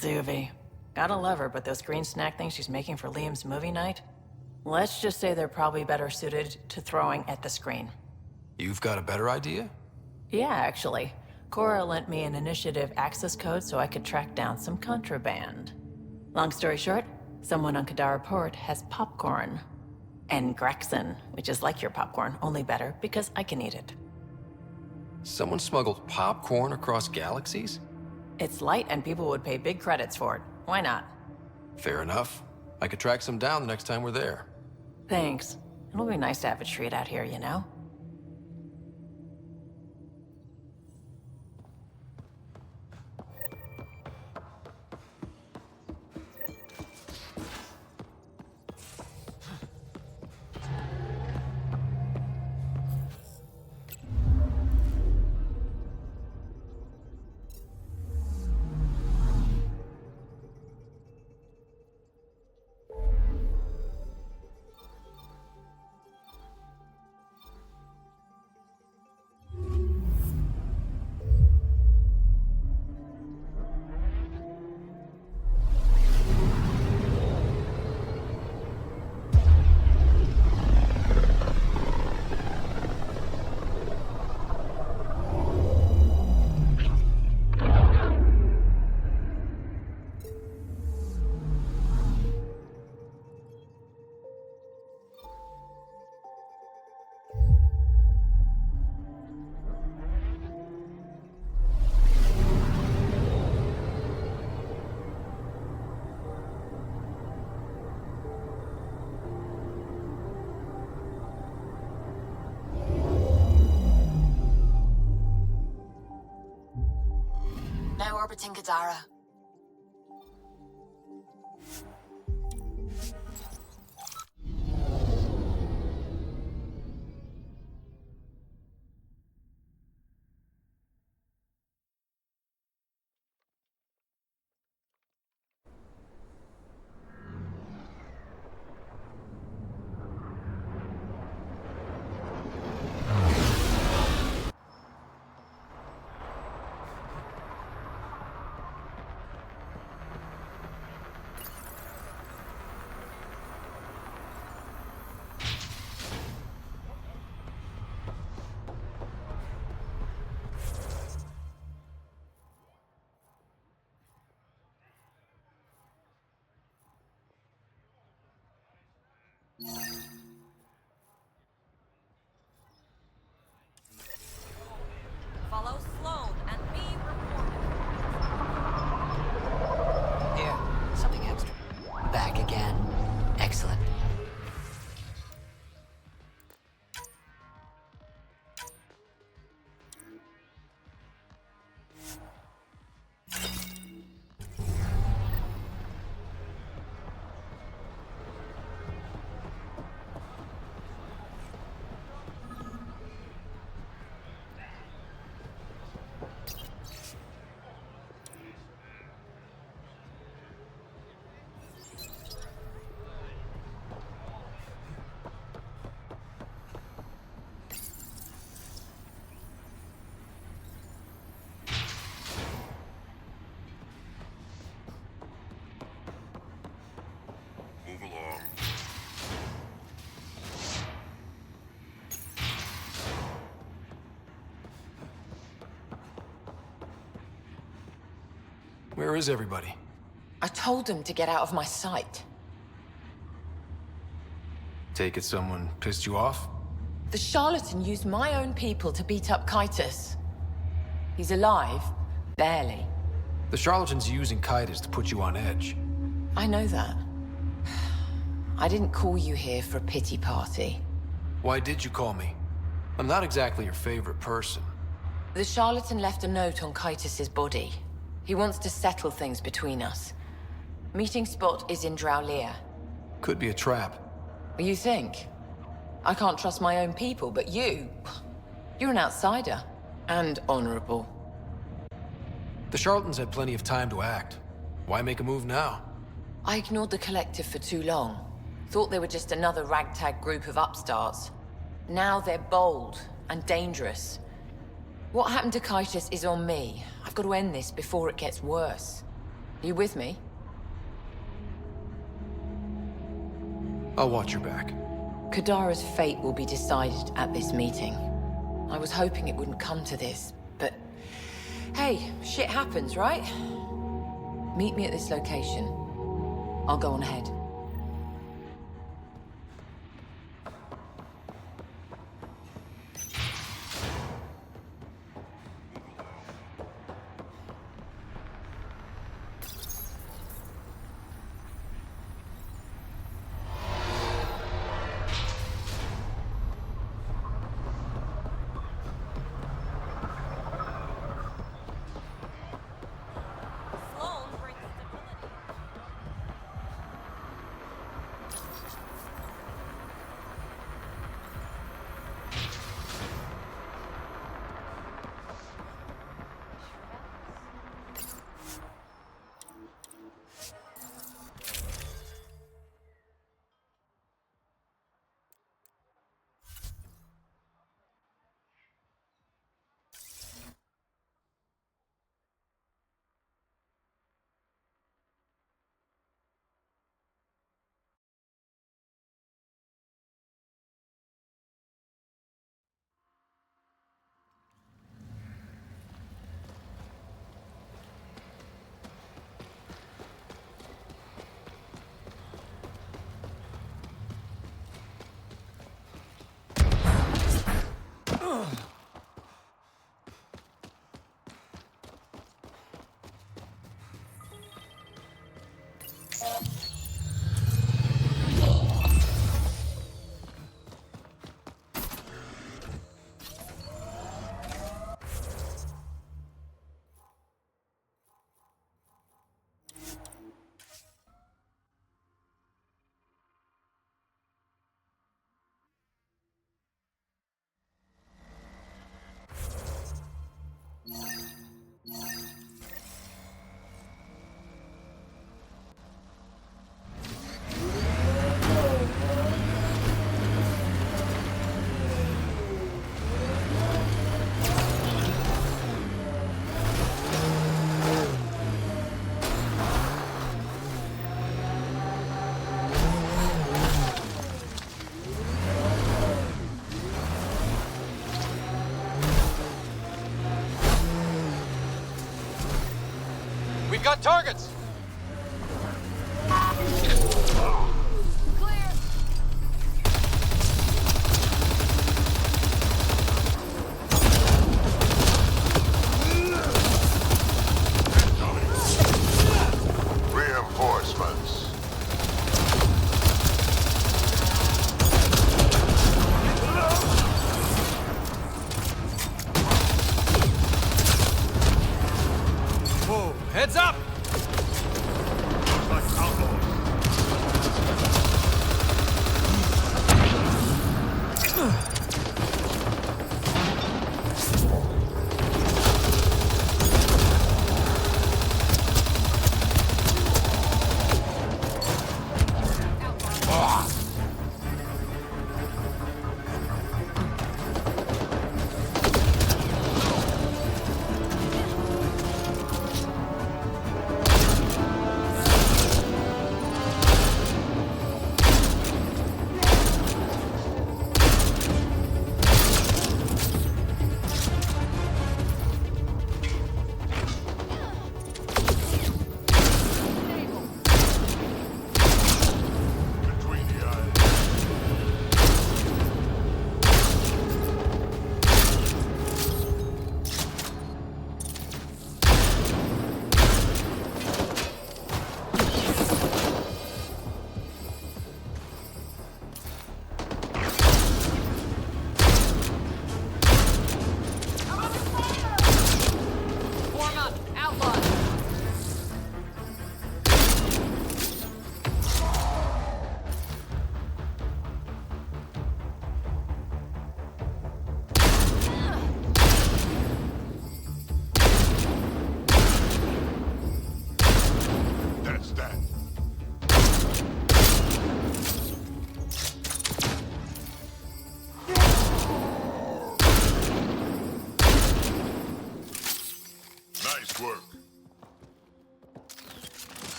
Suvi. Gotta love her, but those green snack things she's making for Liam's movie night? Let's just say they're probably better suited to throwing at the screen. You've got a better idea? Yeah, actually. Cora lent me an initiative access code so I could track down some contraband. Long story short, someone on Kadara Port has popcorn. And Grexon, which is like your popcorn, only better because I can eat it. Someone smuggled popcorn across galaxies? It's light and people would pay big credits for it. Why not? Fair enough. I could track some down the next time we're there. Thanks. It'll be nice to have a treat out here, you know? Now orbiting Kadara. Follow Sloan and be reported. Here, something extra. Back again. Excellent. Move along. Where is everybody? I told them to get out of my sight. Take it someone pissed you off? The charlatan used my own people to beat up Kitus. He's alive, barely. The charlatan's using Kitus to put you on edge. I know that. I didn't call you here for a pity party. Why did you call me? I'm not exactly your favorite person. The charlatan left a note on Kitus's body. He wants to settle things between us. Meeting spot is in Drowlear. Could be a trap. You think? I can't trust my own people, but you're an outsider. And honorable. The charlatans had plenty of time to act. Why make a move now? I ignored the collective for too long. Thought they were just another ragtag group of upstarts. Now they're bold and dangerous. What happened to Kitus is on me. I've got to end this before it gets worse. You with me? I'll watch your back. Kadara's fate will be decided at this meeting. I was hoping it wouldn't come to this, but... Hey, shit happens, right? Meet me at this location. I'll go on ahead. Sloan brings stability. We've got targets! Clear. Reinforcements. Whoa, heads up! Like outlaws.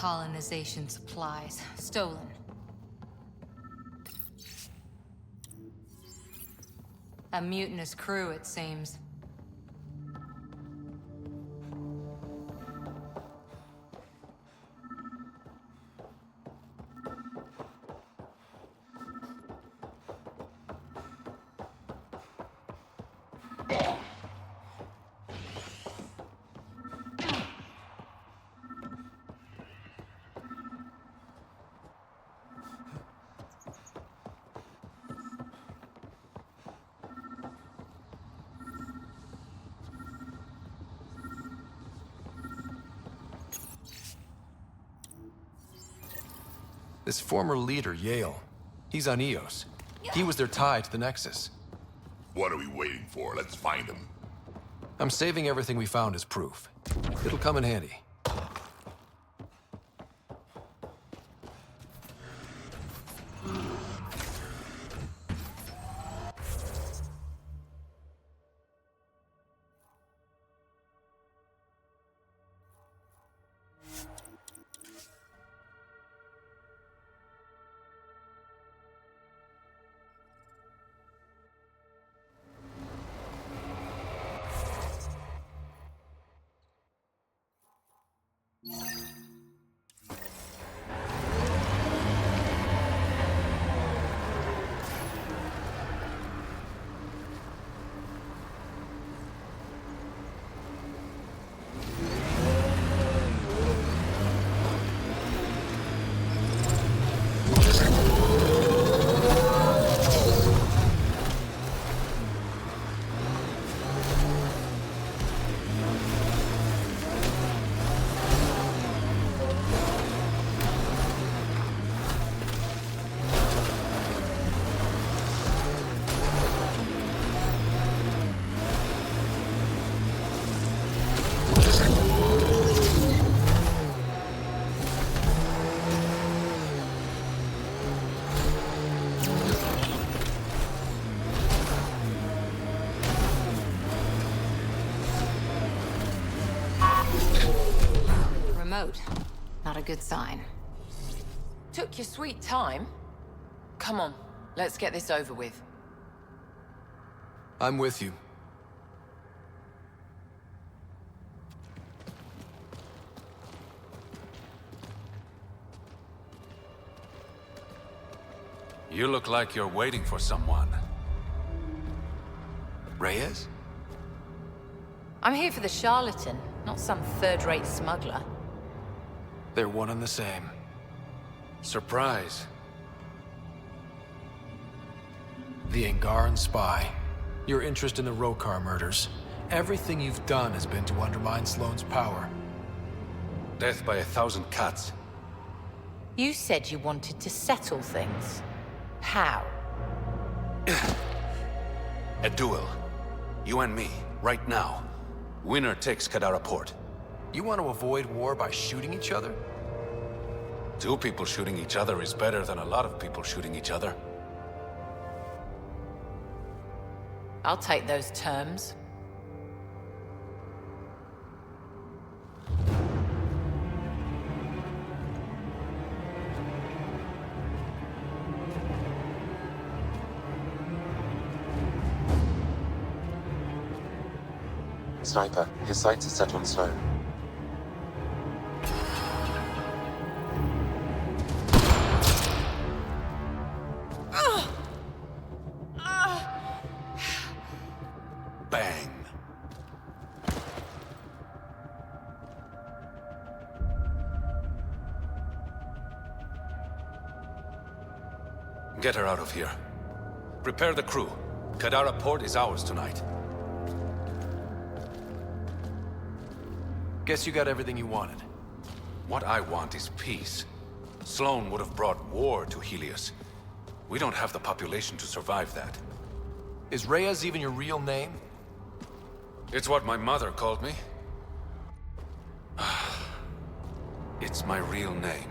colonization supplies. Stolen. A mutinous crew, it seems. This former leader, Yale, he's on Eos. He was their tie to the Nexus. What are we waiting for? Let's find him. I'm saving everything we found as proof. It'll come in handy. Remote. Not a good sign. Took your sweet time. Come on, let's get this over with. I'm with you. You look like you're waiting for someone. Reyes? I'm here for the charlatan, not some third-rate smuggler. They're one and the same. Surprise. The Angaran spy. Your interest in the Rokar murders. Everything you've done has been to undermine Sloane's power. Death by 1,000 cuts. You said you wanted to settle things. How? A duel. You and me, right now. Winner takes Kadara port. You want to avoid war by shooting each other? Two people shooting each other is better than a lot of people shooting each other. I'll take those terms. Sniper, his sights are set on Sloane. Bang. Get her out of here. Prepare the crew. Kadara port is ours tonight. Guess you got everything you wanted. What I want is peace. Sloane would have brought war to Helios. We don't have the population to survive that. Is Reyes even your real name? It's what my mother called me. It's my real name.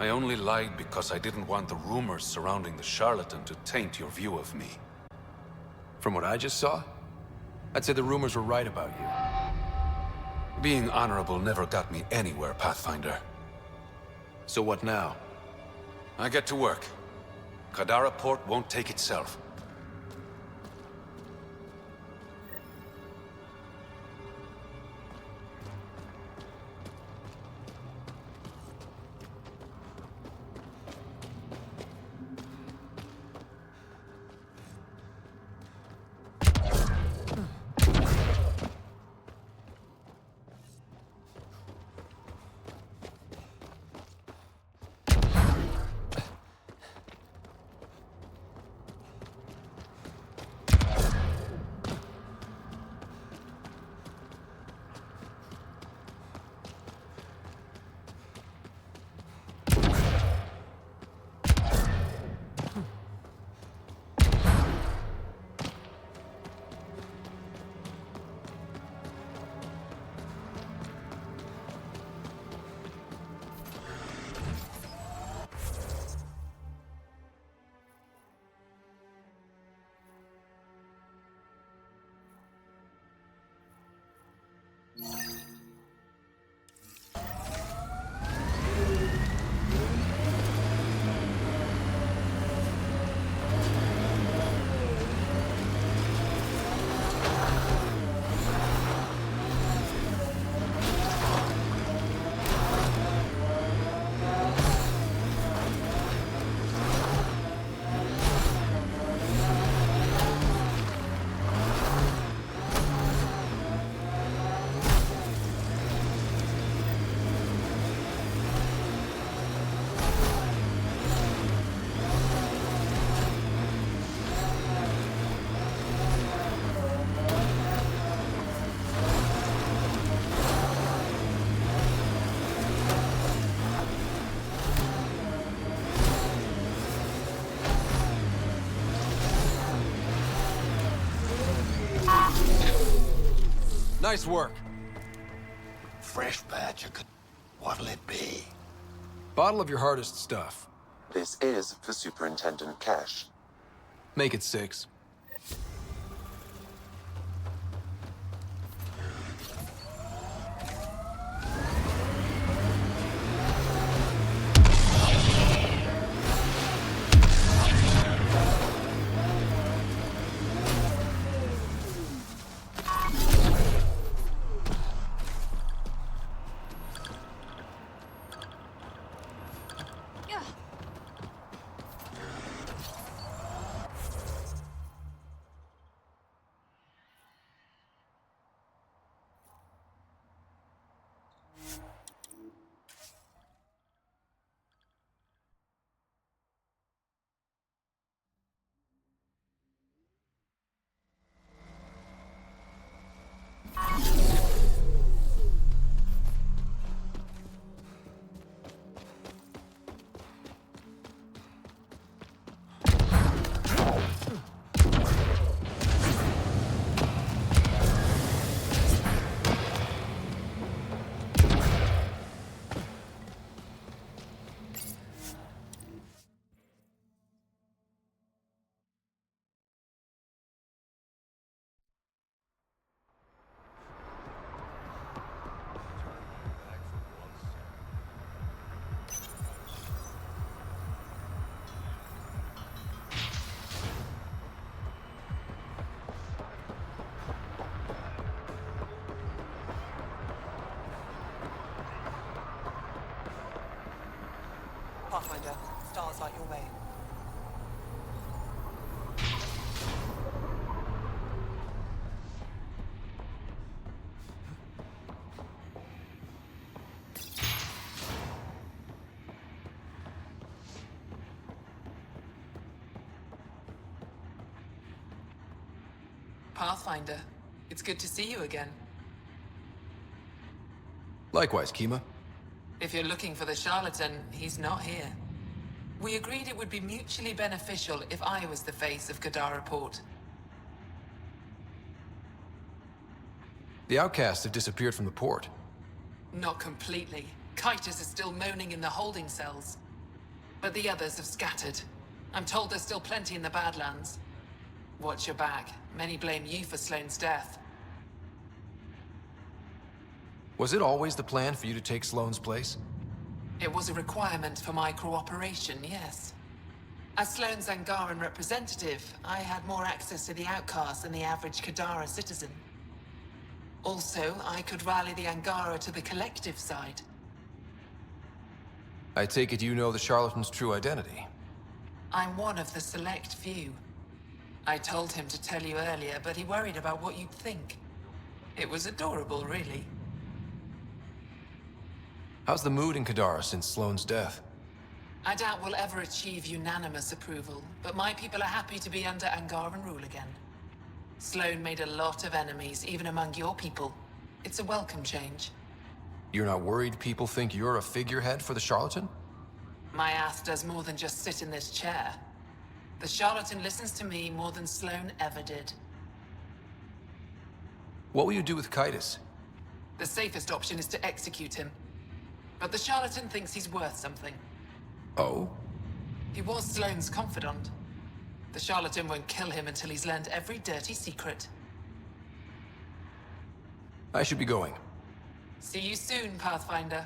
I only lied because I didn't want the rumors surrounding the charlatan to taint your view of me. From what I just saw, I'd say the rumors were right about you. Being honorable never got me anywhere, Pathfinder. So what now? I get to work. Kadara port won't take itself. Nice work. Fresh batch of... What'll it be? Bottle of your hardest stuff. This is for Superintendent Cash. Make it 6. Pathfinder, stars light your way. Pathfinder, it's good to see you again. Likewise, Kima. If you're looking for the charlatan, he's not here. We agreed it would be mutually beneficial if I was the face of Kadara Port. The outcasts have disappeared from the port. Not completely. Kitus is still moaning in the holding cells. But the others have scattered. I'm told there's still plenty in the Badlands. Watch your back. Many blame you for Sloane's death. Was it always the plan for you to take Sloane's place? It was a requirement for my cooperation, yes. As Sloane's Angaran representative, I had more access to the outcasts than the average Kadara citizen. Also, I could rally the Angara to the collective side. I take it you know the charlatan's true identity. I'm one of the select few. I told him to tell you earlier, but he worried about what you'd think. It was adorable, really. How's the mood in Kadara since Sloane's death? I doubt we'll ever achieve unanimous approval, but my people are happy to be under Angaran rule again. Sloane made a lot of enemies, even among your people. It's a welcome change. You're not worried people think you're a figurehead for the charlatan? My ass does more than just sit in this chair. The charlatan listens to me more than Sloane ever did. What will you do with Kitus? The safest option is to execute him. But the charlatan thinks he's worth something. Oh? He was Sloane's confidant. The charlatan won't kill him until he's learned every dirty secret. I should be going. See you soon, Pathfinder.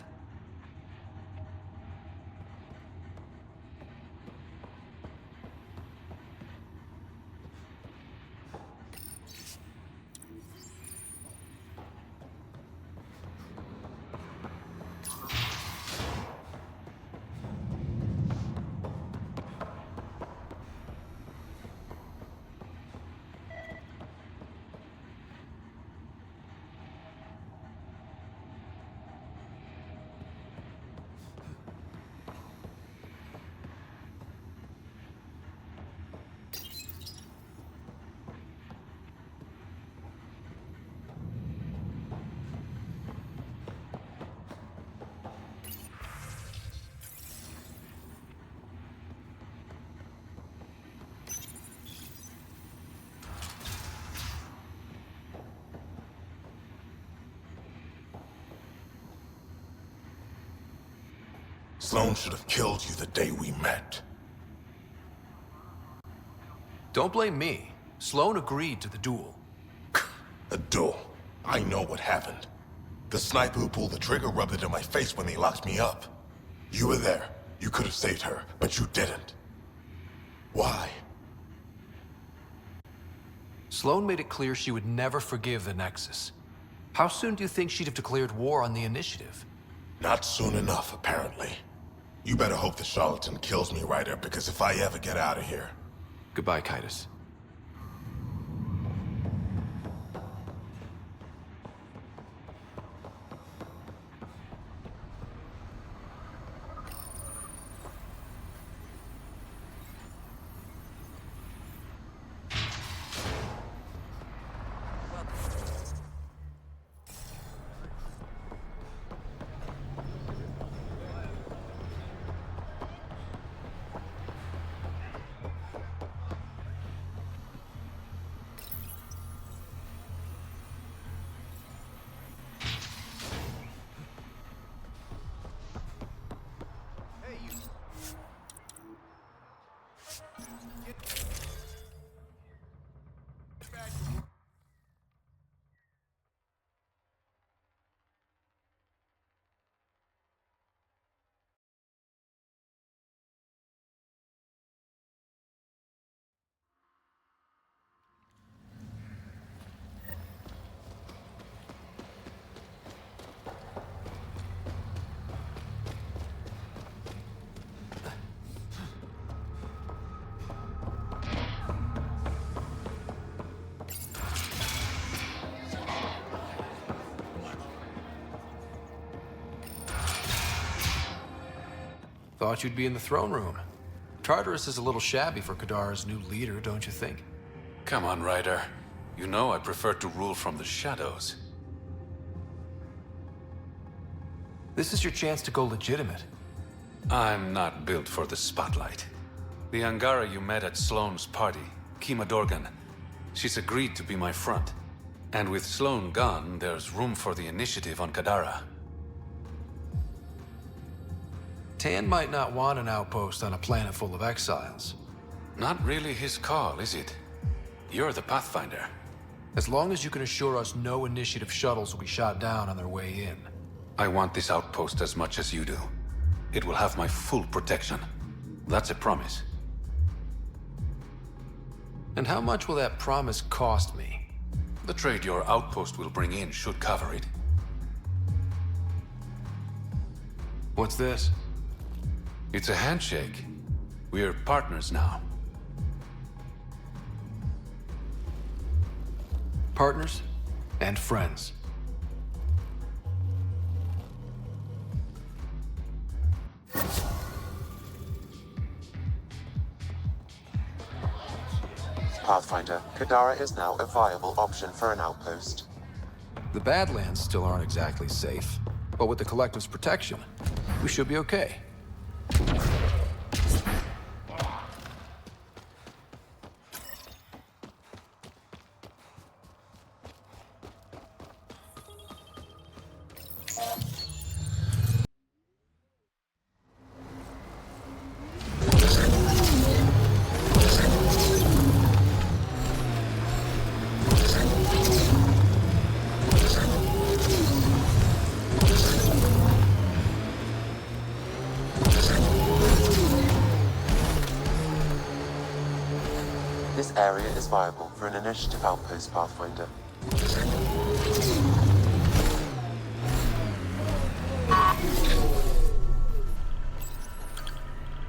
Sloane should have killed you the day we met. Don't blame me. Sloane agreed to the duel. A duel. I know what happened. The sniper who pulled the trigger rubbed it in my face when they locked me up. You were there. You could have saved her, but you didn't. Why? Sloane made it clear she would never forgive the Nexus. How soon do you think she'd have declared war on the Initiative? Not soon enough, apparently. You better hope the charlatan kills me, Ryder, because if I ever get out of here... Goodbye, Kitus. Thought you'd be in the throne room. Tartarus is a little shabby for Kadara's new leader, don't you think? Come on, Ryder. You know I prefer to rule from the shadows. This is your chance to go legitimate. I'm not built for the spotlight. The Angara you met at Sloane's party, Kima Dorgan, she's agreed to be my front. And with Sloane gone, there's room for the initiative on Kadara. Tan might not want an outpost on a planet full of exiles. Not really his call, is it? You're the Pathfinder. As long as you can assure us no initiative shuttles will be shot down on their way in. I want this outpost as much as you do. it will have my full protection. That's a promise. And how much will that promise cost me? The trade your outpost will bring in should cover it. What's this? It's a handshake. We're partners now. Partners and friends. Pathfinder, Kadara is now a viable option for an outpost. The Badlands still aren't exactly safe, but with the Collective's protection, we should be okay. This area is viable for an initiative outpost, Pathfinder.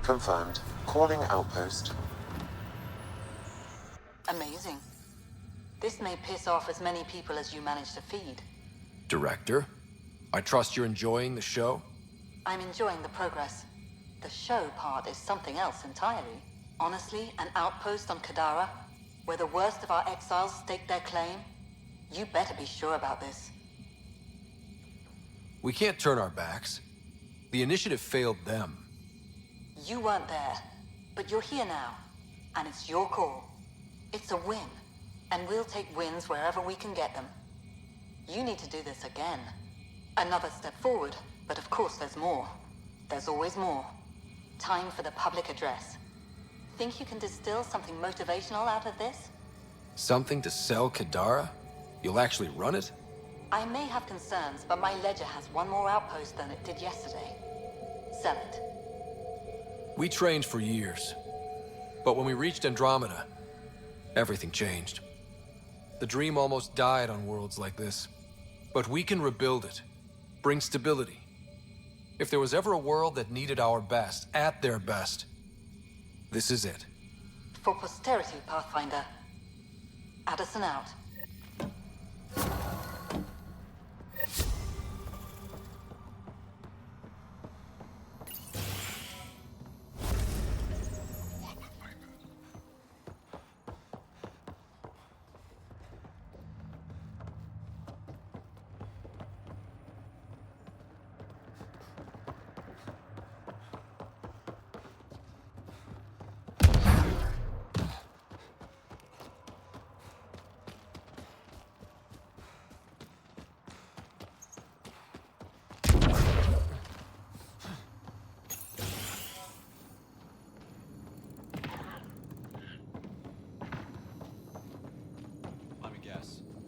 Confirmed. Calling outpost. Amazing. This may piss off as many people as you manage to feed. Director, I trust you're enjoying the show? I'm enjoying the progress. The show part is something else entirely. Honestly, an outpost on Kadara, where the worst of our exiles stake their claim, you better be sure about this. We can't turn our backs. The initiative failed them. You weren't there, but you're here now, and it's your call. It's a win, and we'll take wins wherever we can get them. You need to do this again. Another step forward, but of course there's more. There's always more. Time for the public address. Think you can distill something motivational out of this? Something to sell Kadara? You'll actually run it? I may have concerns, but my ledger has one more outpost than it did yesterday. Sell it. We trained for years. But when we reached Andromeda, everything changed. The dream almost died on worlds like this. But we can rebuild it. Bring stability. If there was ever a world that needed our best, at their best, this is it. For posterity, Pathfinder. Addison out.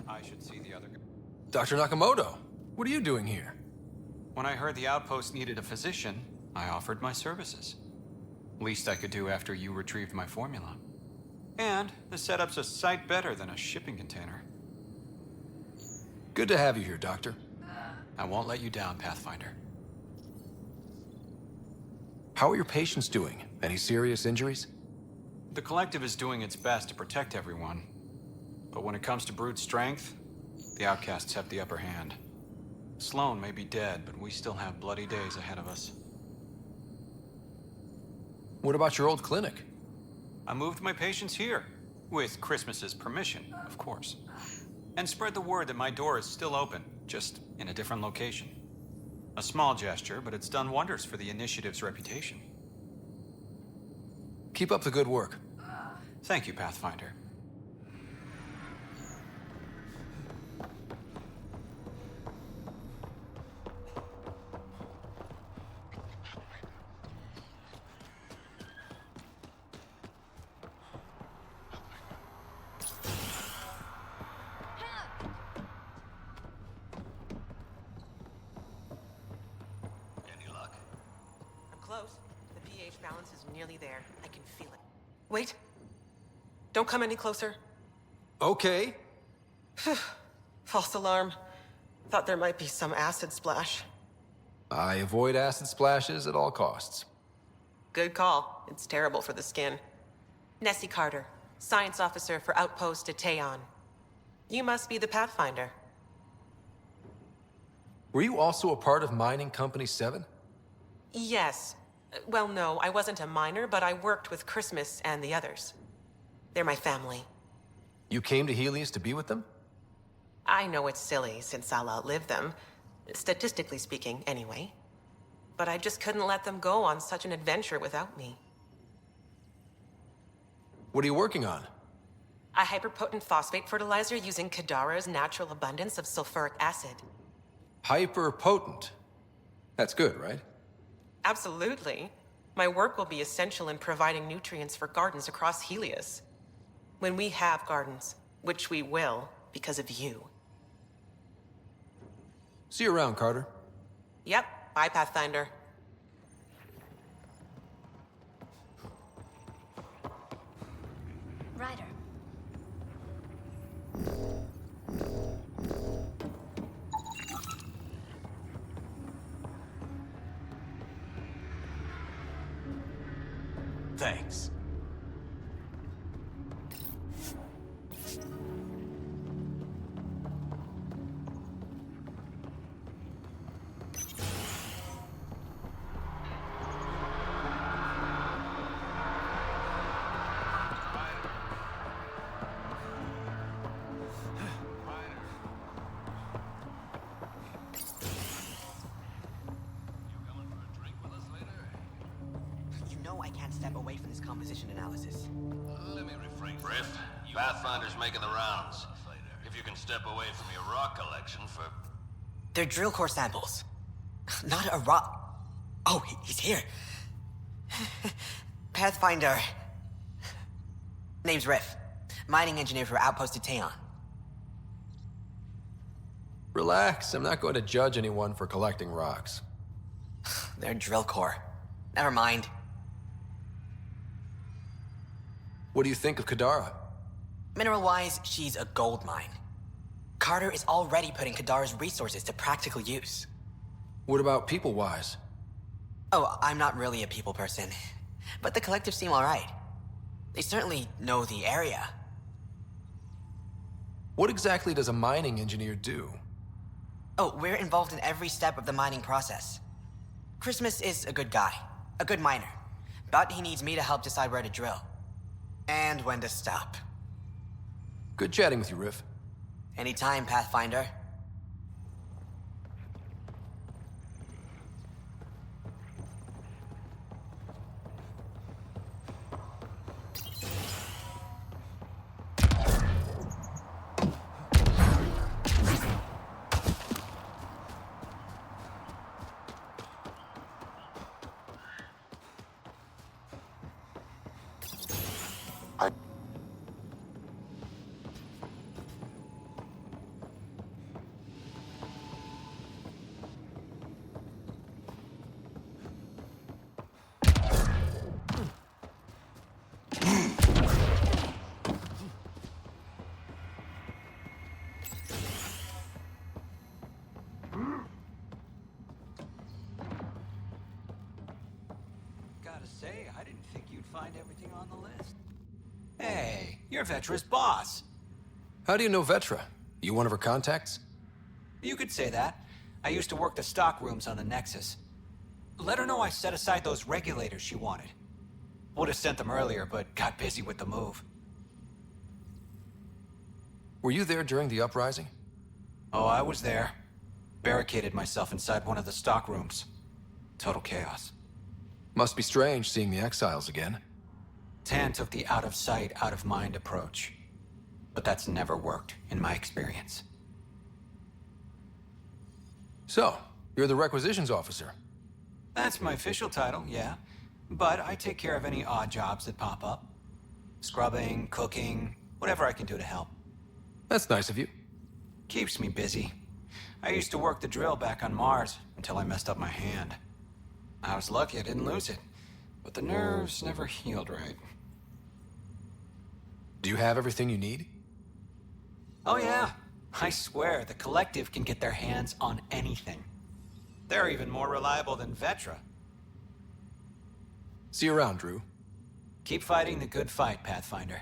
I should see the other guy. Dr. Nakamoto, what are you doing here? When I heard the outpost needed a physician, I offered my services. Least I could do after you retrieved my formula. And the setup's a sight better than a shipping container. Good to have you here, Doctor. I won't let you down, Pathfinder. How are your patients doing? Any serious injuries? The Collective is doing its best to protect everyone. But when it comes to brute strength, the outcasts have the upper hand. Sloane may be dead, but we still have bloody days ahead of us. What about your old clinic? I moved my patients here, with Christmas's permission, of course. And spread the word that my door is still open, just in a different location. A small gesture, but it's done wonders for the Initiative's reputation. Keep up the good work. Thank you, Pathfinder. balance is nearly there. I can feel it. Wait. Don't come any closer. Okay. False alarm. Thought there might be some acid splash. I avoid acid splashes at all costs. Good call. It's terrible for the skin. Nessie Carter, Science Officer for Outpost Teon. You must be the Pathfinder. Were you also a part of Mining Company 7? Yes. Well, no, I wasn't a miner, but I worked with Christmas and the others. They're my family. You came to Helios to be with them? I know it's silly, since I'll outlive them. Statistically speaking, anyway. But I just couldn't let them go on such an adventure without me. What are you working on? A hyperpotent phosphate fertilizer using Kadara's natural abundance of sulfuric acid. Hyper-potent. That's good, right? Absolutely. My work will be essential in providing nutrients for gardens across Helios. When we have gardens, which we will, because of you. See you around, Carter. Yep, bye, Pathfinder. Ryder. Thanks. I can't step away from this composition analysis. Let me rephrase. Riff, Pathfinder's making the rounds. If you can step away from your rock collection for... They're drill core samples. Not a rock. Oh, he's here. Pathfinder. Name's Riff. Mining engineer for Outpost Teon. Relax, I'm not going to judge anyone for collecting rocks. They're drill core. Never mind. What do you think of Kadara? Mineral-wise, she's a gold mine. Carter is already putting Kadara's resources to practical use. What about people-wise? Oh, I'm not really a people person. But the collective seem alright. They certainly know the area. What exactly does a mining engineer do? Oh, we're involved in every step of the mining process. Christmas is a good guy, a good miner. But he needs me to help decide where to drill. And when to stop. Good chatting with you, Riff. Anytime, Pathfinder. Say, I didn't think you'd find everything on the list. Hey, you're Vetra's boss. How do you know Vetra? You one of her contacts? You could say that. I used to work the stock rooms on the Nexus. Let her know I set aside those regulators she wanted. Would have sent them earlier, but got busy with the move. Were you there during the uprising? Oh, I was there. Barricaded myself inside one of the stock rooms. Total chaos. Must be strange seeing the exiles again. Tan took the out-of-sight, out-of-mind approach. But that's never worked, in my experience. So, you're the requisitions officer? That's my official title, yeah. But I take care of any odd jobs that pop up. Scrubbing, cooking, whatever I can do to help. That's nice of you. Keeps me busy. I used to work the drill back on Mars until I messed up my hand. I was lucky I didn't lose it. but the nerves never healed right. Do you have everything you need? Oh yeah, I swear the Collective can get their hands on anything. They're even more reliable than Vetra. See you around, Drew. Keep fighting the good fight, Pathfinder.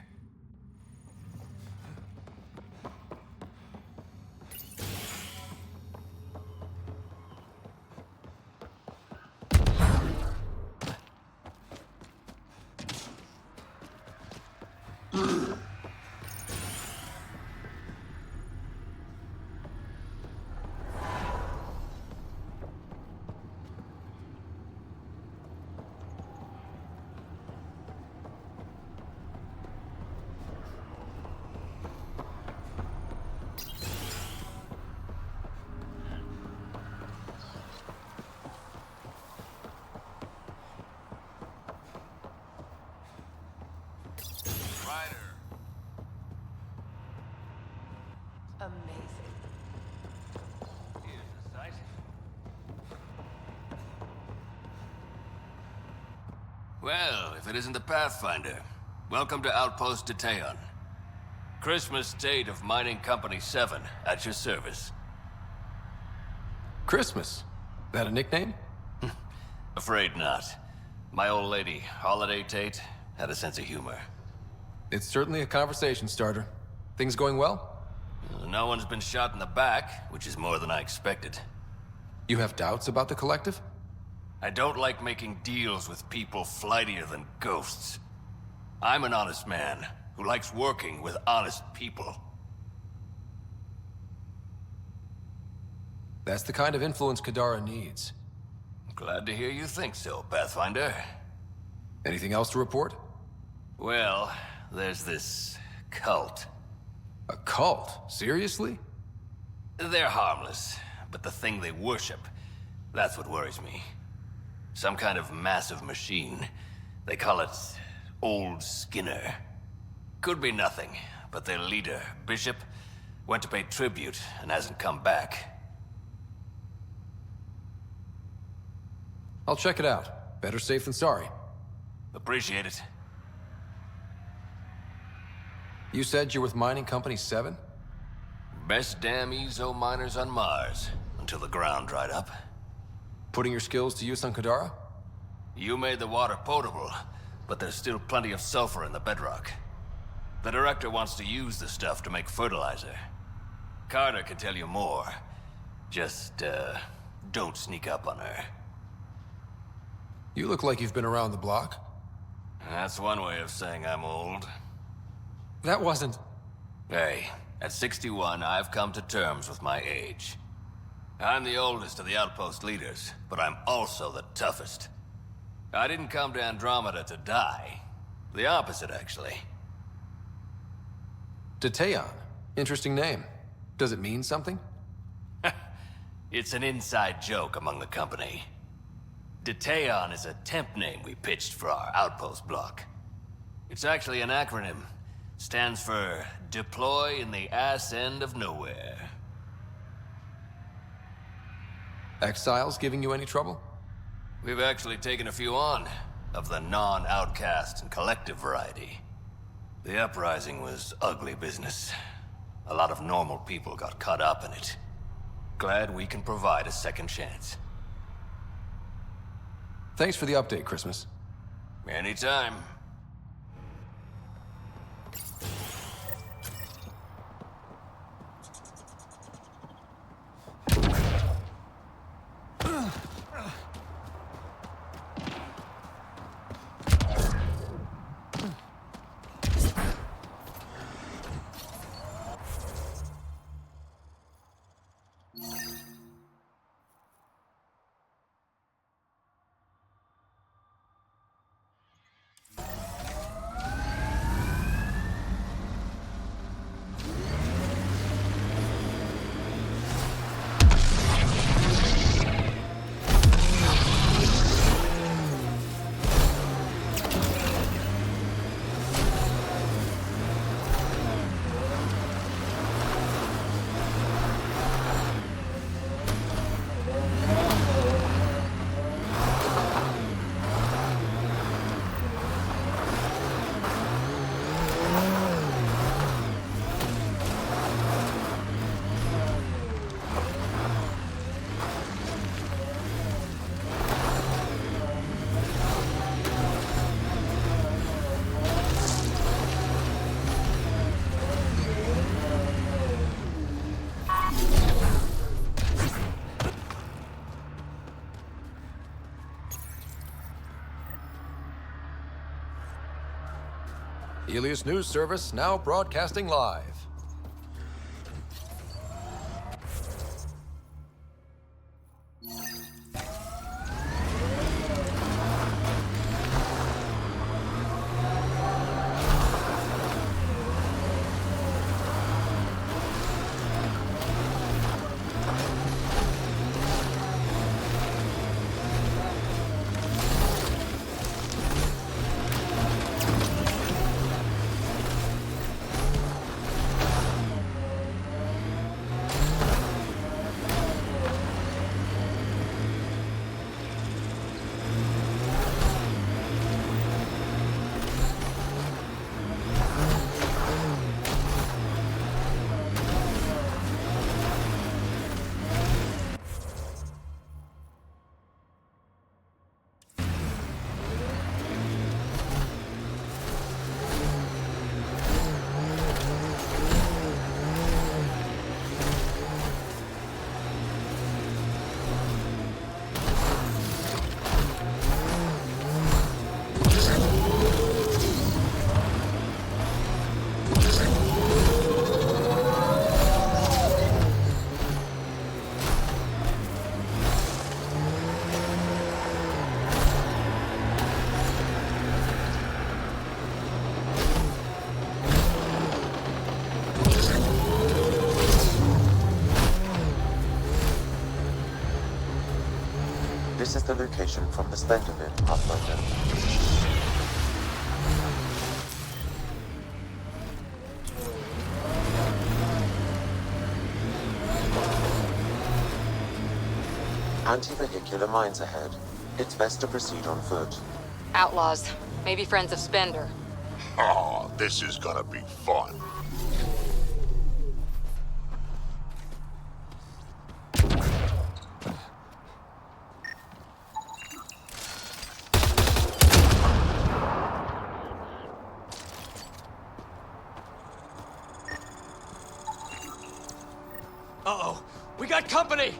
Amazing. Here's the site. Well, if it isn't the Pathfinder, welcome to Outpost Detaeon. Christmas date of Mining Company 7, at your service. Christmas? That a nickname? Afraid not. My old lady, Holiday Tate, had a sense of humor. It's certainly a conversation starter. Things going well? No one's been shot in the back, which is more than I expected. You have doubts about the Collective? I don't like making deals with people flightier than ghosts. I'm an honest man who likes working with honest people. That's the kind of influence Kadara needs. Glad to hear you think so, Pathfinder. Anything else to report? Well, there's this cult. A cult? Seriously? They're harmless, but the thing they worship, that's what worries me. Some kind of massive machine. They call it Old Skinner. Could be nothing, but their leader, Bishop, went to pay tribute and hasn't come back. I'll check it out. Better safe than sorry. Appreciate it. You said you're with Mining Company 7? Best damn Ezo miners on Mars, until the ground dried up. Putting your skills to use on Kadara? You made the water potable, but there's still plenty of sulfur in the bedrock. The director wants to use the stuff to make fertilizer. Carter can tell you more. Just, don't sneak up on her. You look like you've been around the block. That's one way of saying I'm old. That wasn't... Hey, at 61, I've come to terms with my age. I'm the oldest of the outpost leaders, but I'm also the toughest. I didn't come to Andromeda to die. The opposite, actually. Detaeon. Interesting name. Does it mean something? It's an inside joke among the company. Detaeon is a temp name we pitched for our outpost block. It's actually an acronym. Stands for Deploy in the Ass End of Nowhere. Exiles giving you any trouble? We've actually taken a few on, of the non-outcast and collective variety. The uprising was ugly business. A lot of normal people got caught up in it. Glad we can provide a second chance. Thanks for the update, Christmas. Anytime. Helios News Service now broadcasting live. This is the location from the Spender bin, Pathfinder. Anti-vehicular mines ahead. It's best to proceed on foot. Outlaws. Maybe friends of Spender. Oh, this is gonna be fun. Uh-oh, we got company!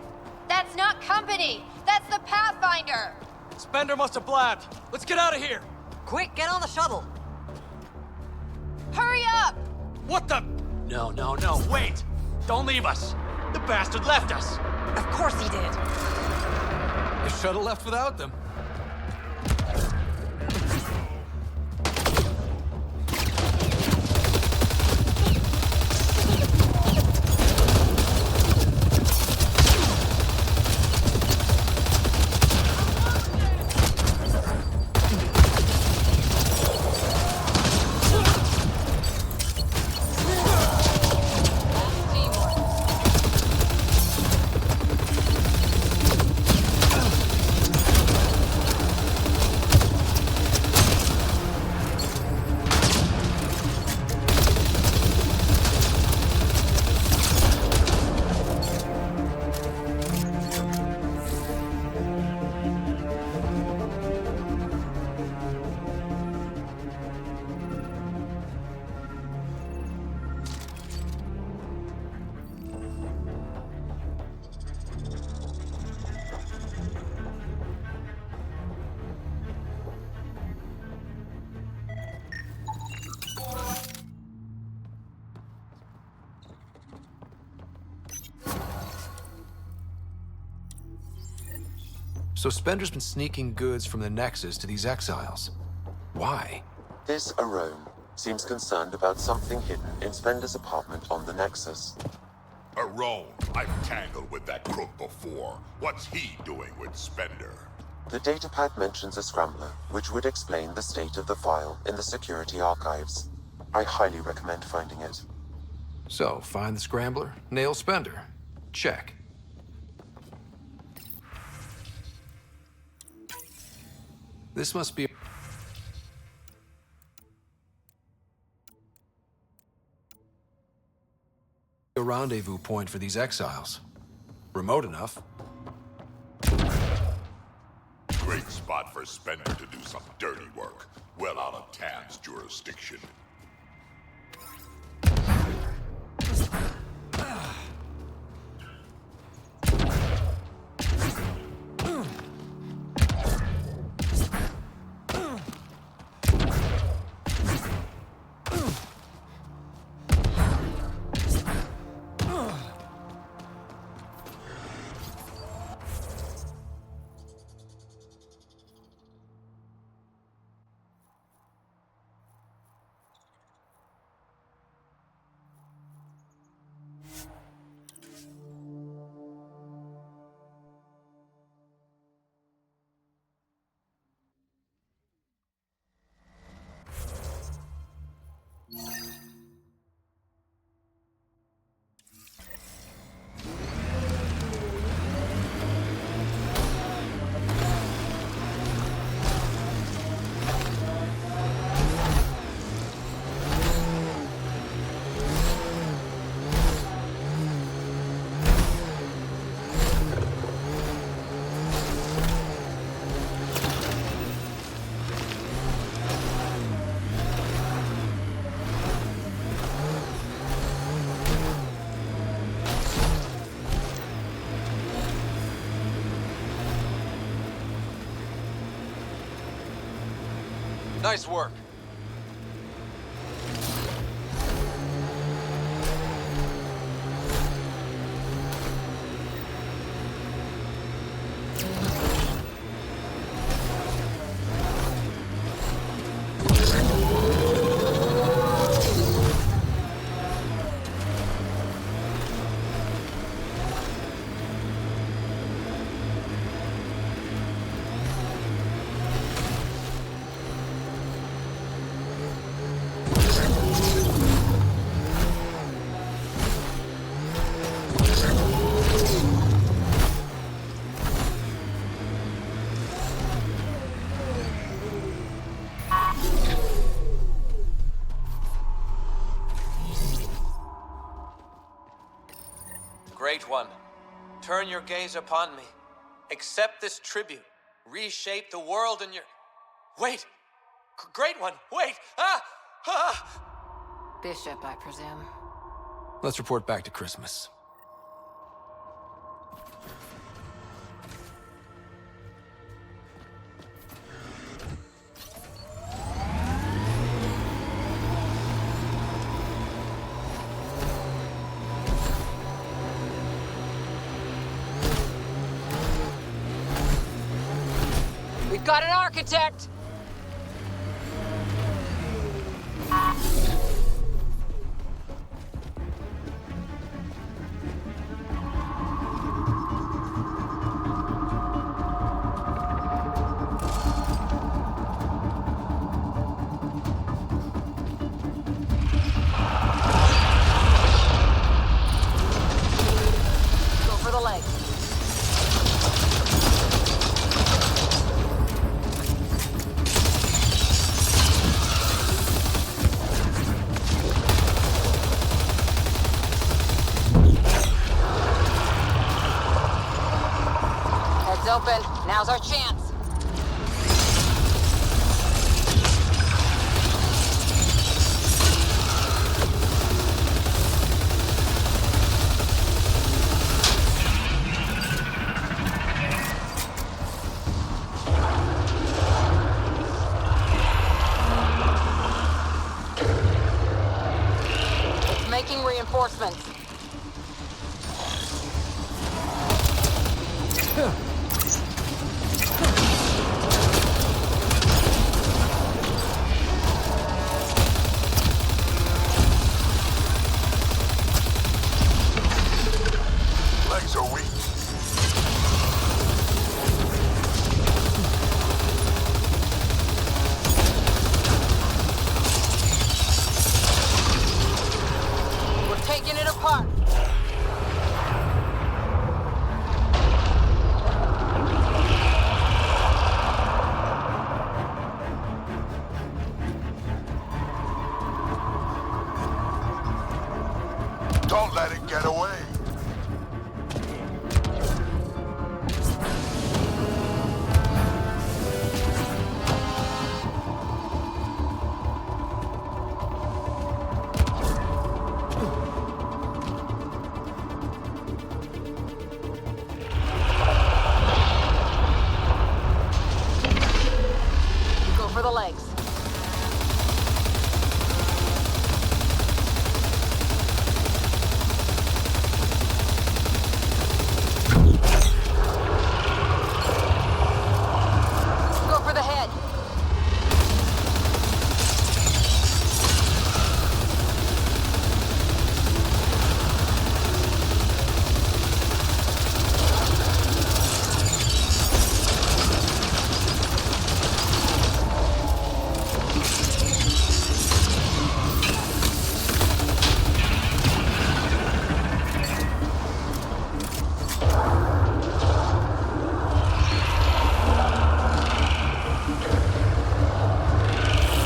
That's not company! That's the Pathfinder! Spender must have blabbed. Let's get out of here! Quick, get on the shuttle! Hurry up! What the? No, wait! Don't leave us! The bastard left us! Of course he did! The shuttle left without them. So Spender's been sneaking goods from the Nexus to these exiles. Why? This Arone seems concerned about something hidden in Spender's apartment on the Nexus. Arone, I've tangled with that crook before. What's he doing with Spender? The datapad mentions a scrambler, which would explain the state of the file in the security archives. I highly recommend finding it. So, find the scrambler, nail Spender. Check. This must be... A rendezvous point for these exiles. Remote enough. Great spot for Spender to do some dirty work. Well out of Tan's jurisdiction. Nice work. Great One, turn your gaze upon me. Accept this tribute. Reshape the world in your... Wait! Great One, wait! Ah! Ah! Bishop, I presume. Let's report back to Christmas. We've got an architect! Go for the leg. Open. Now's our chance. It's making reinforcements. Legs are weak. We're taking it apart. Don't let it get away. Go for the legs. Go for the head.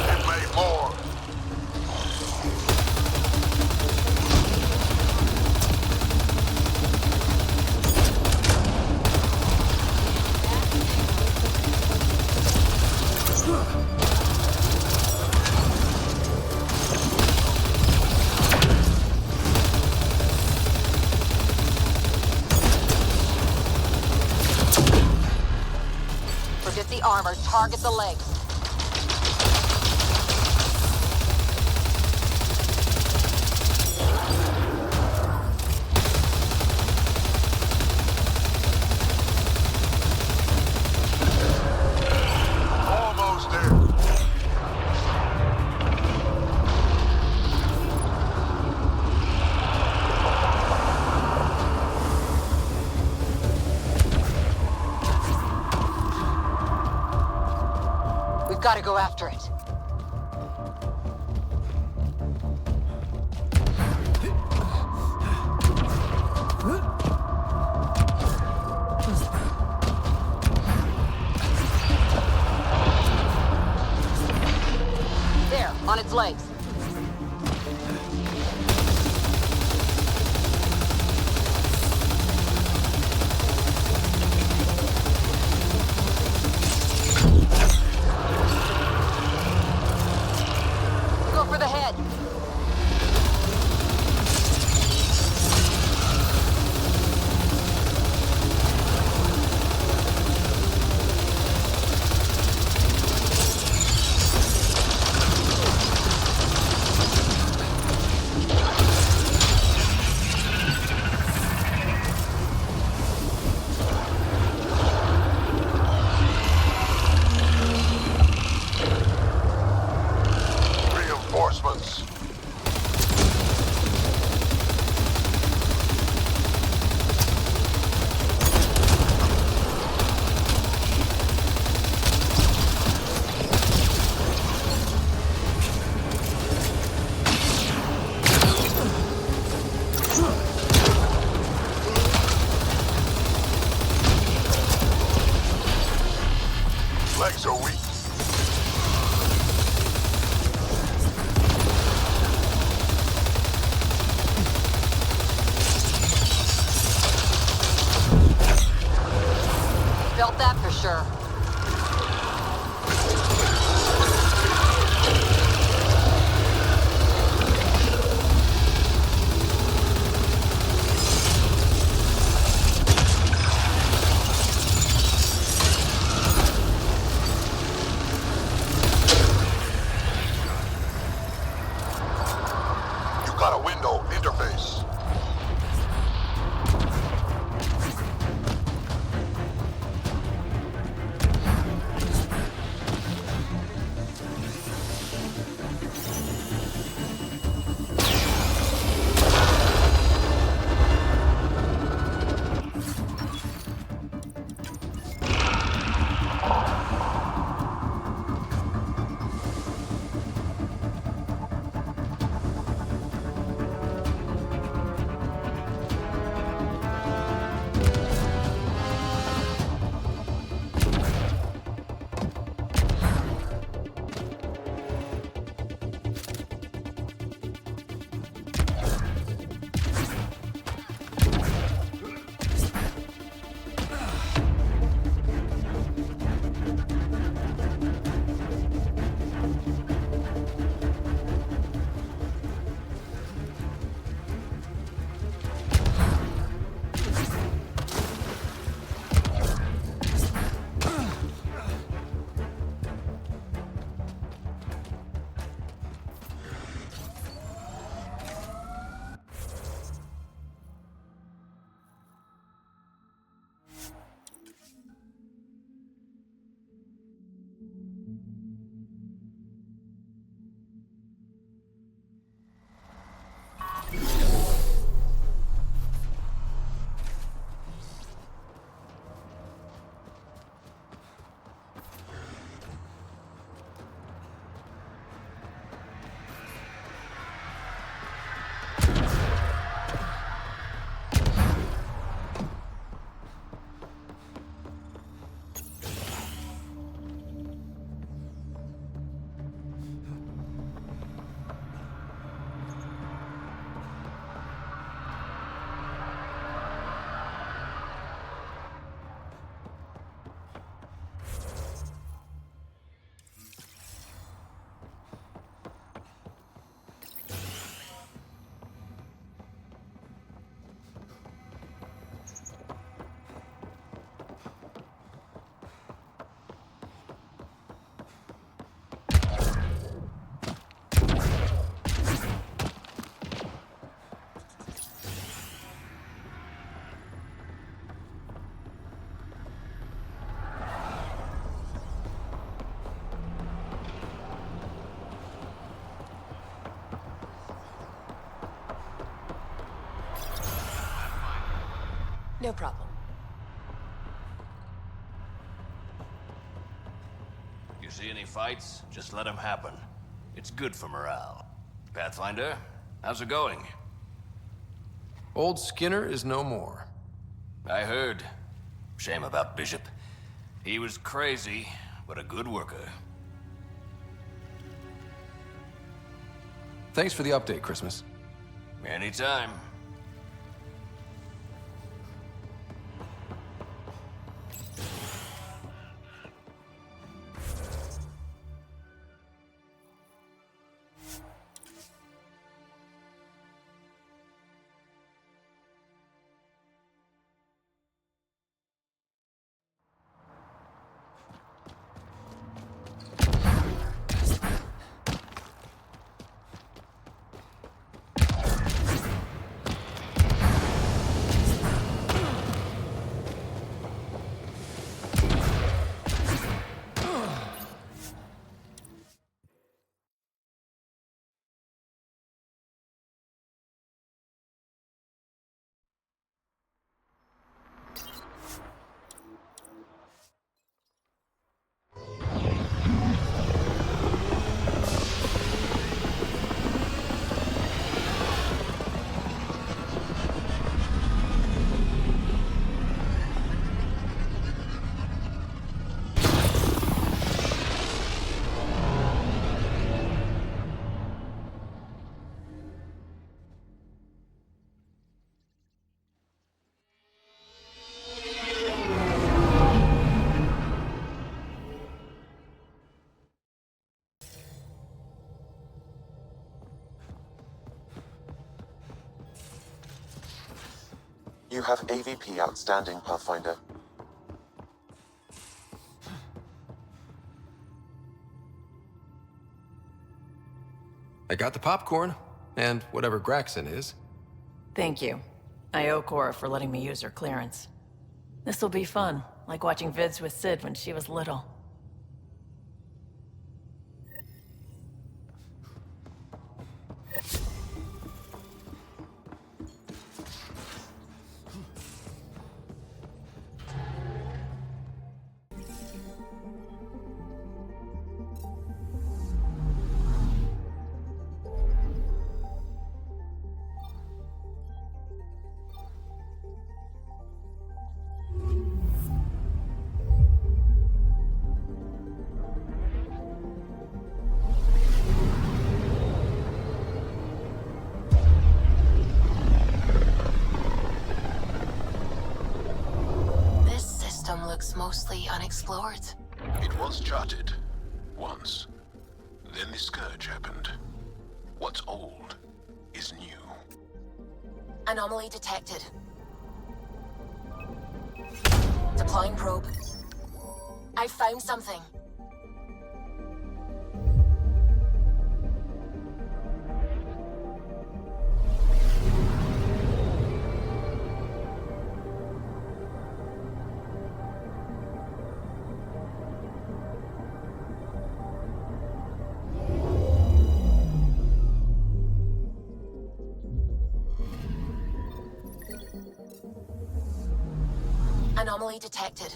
It made more. Forget the armor. Target the legs. Almost there. We've got to go after it. There, on its legs. Go for the head. Reinforcements. Legs are weak. Felt that for sure. You got a window interface. No problem. You see any fights? Just let them happen. It's good for morale. Pathfinder, how's it going? Old Skinner is no more. I heard. Shame about Bishop. He was crazy, but a good worker. Thanks for the update, Christmas. Anytime. You have AVP outstanding, Pathfinder. I got the popcorn, and whatever Graxon is. Thank you. I owe Cora for letting me use her clearance. This'll be fun, like watching vids with Sid when she was little. Looks mostly unexplored. It was charted. Once. Then the Scourge happened. What's old is new. Anomaly detected. Deploying probe. I found something. Anomaly detected.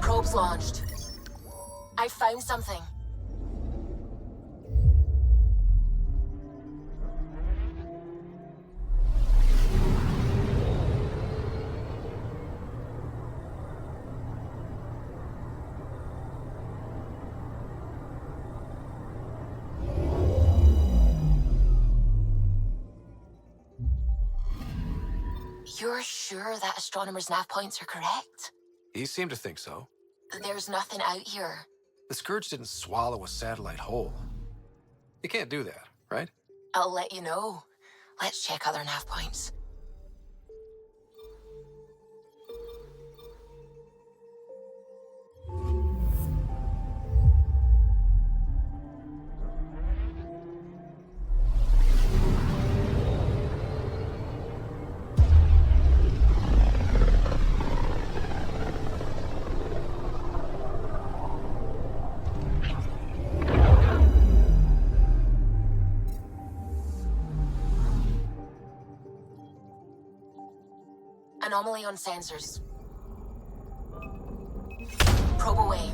Probes launched. I found something. You're sure that astronomer's nav points are correct? He seemed to think so. There's nothing out here. The Scourge didn't swallow a satellite whole. You can't do that, right? I'll let you know. Let's check other nav points. Anomaly on sensors. Probe away.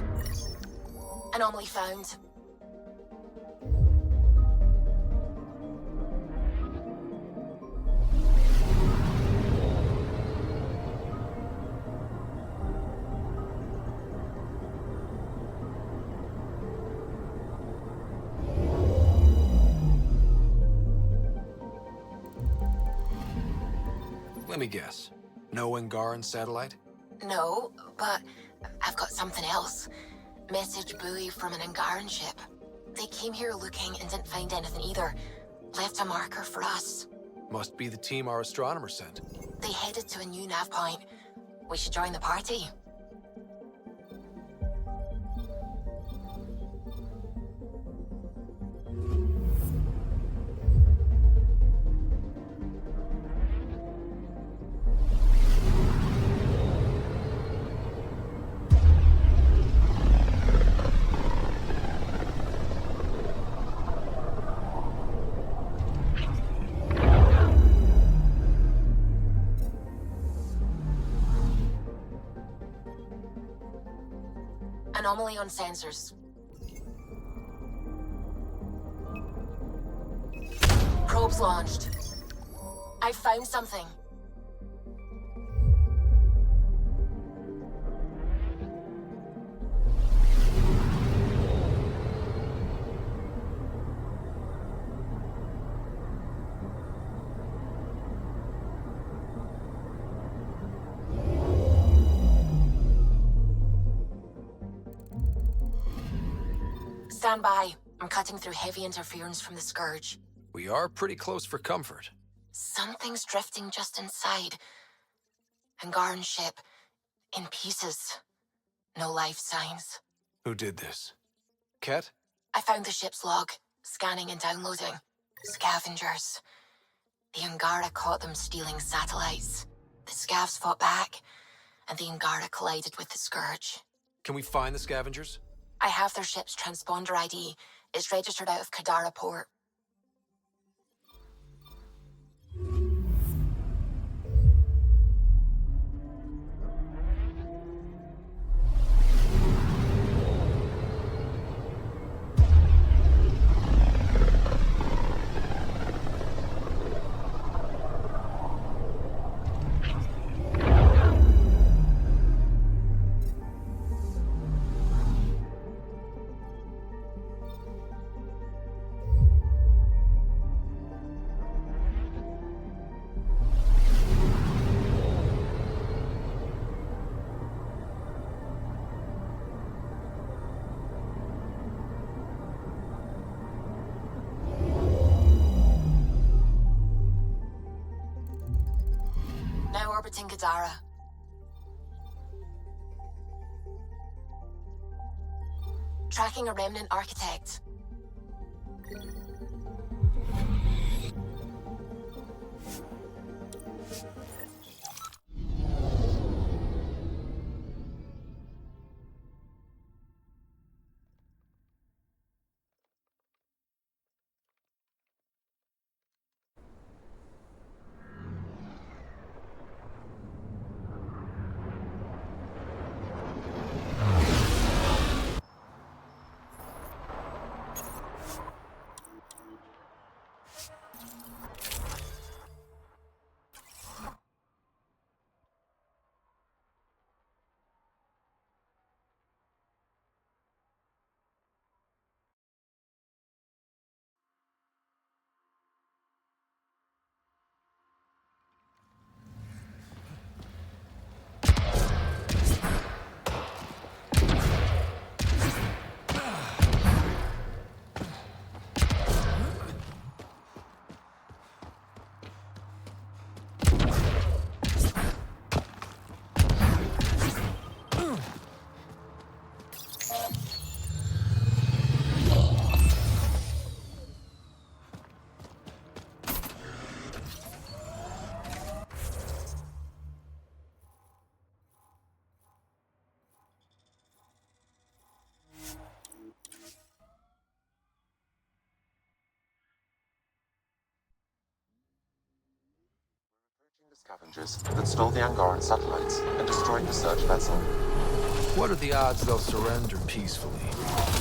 Anomaly found. Let me guess. No Angaran satellite? No, but I've got something else. Message buoy from an Angaran ship. They came here looking and didn't find anything either. Left a marker for us. Must be the team our astronomer sent. They headed to a new nav point. We should join the party. Anomaly on sensors. Probes launched. I found something. Stand by. I'm cutting through heavy interference from the Scourge. We are pretty close for comfort. Something's drifting just inside. Angaran ship. In pieces. No life signs. Who did this? Ket? I found the ship's log. Scanning and downloading. Scavengers. The Angara caught them stealing satellites. The Scavs fought back, and the Angara collided with the Scourge. Can we find the scavengers? I have their ship's transponder ID. It's registered out of Kadara port. Now orbiting Kadara. Tracking a remnant architect. Scavengers that stole the Angaran satellites and destroyed the search vessel. What are the odds they'll surrender peacefully?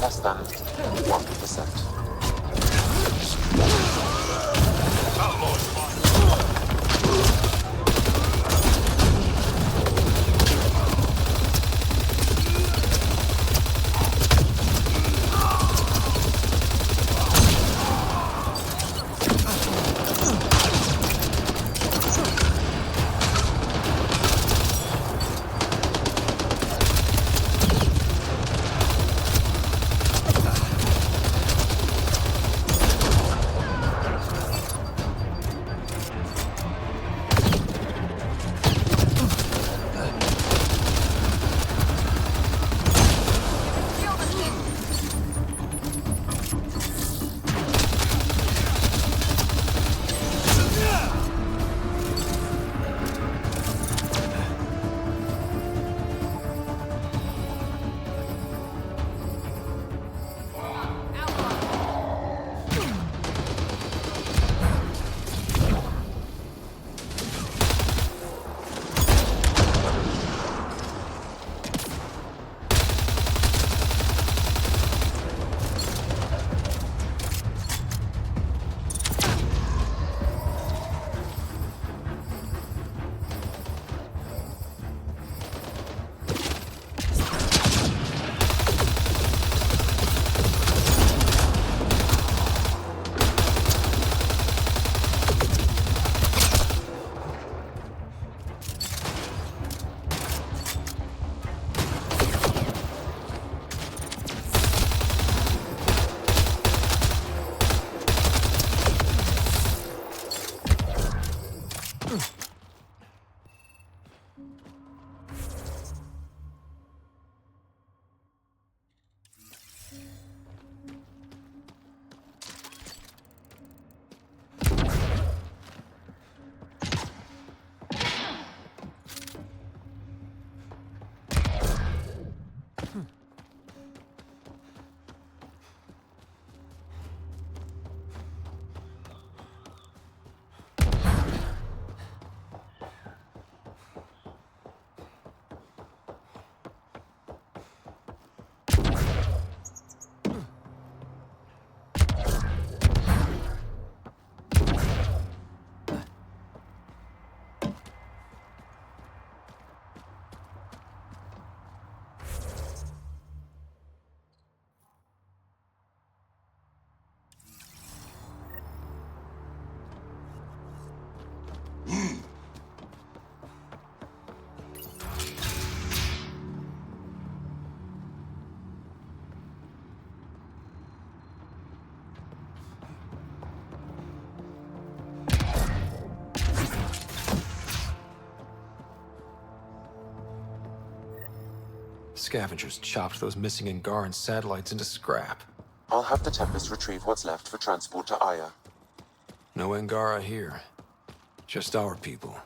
Less than 1%. Scavengers chopped those missing Angaran satellites into scrap. I'll have the Tempest retrieve what's left for transport to Aya. No Angara here. Just our people.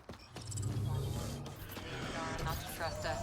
Not to trust us.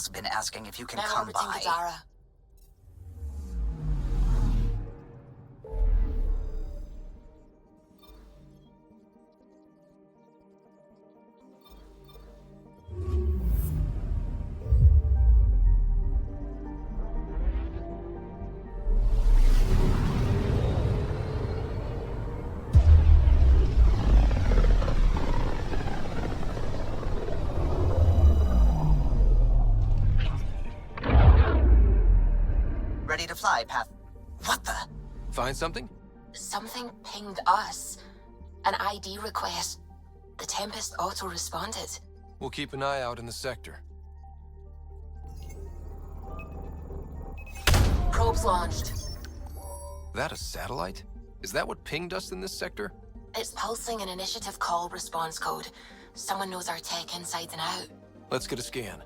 Bill's been asking if you can now come orbiting by. Kadara. Ready to fly, Path. What the? Find something? Something pinged us. An ID request. The Tempest auto-responded. We'll keep an eye out in the sector. Probes launched. That a satellite? Is that what pinged us in this sector? It's pulsing an initiative call response code. Someone knows our tech inside and out. Let's get a scan.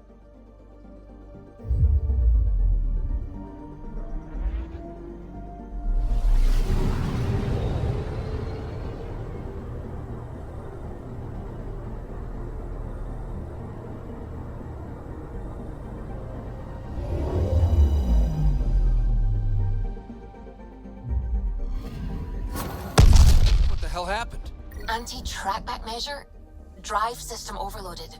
What the hell happened? Anti-trackback measure? Drive system overloaded.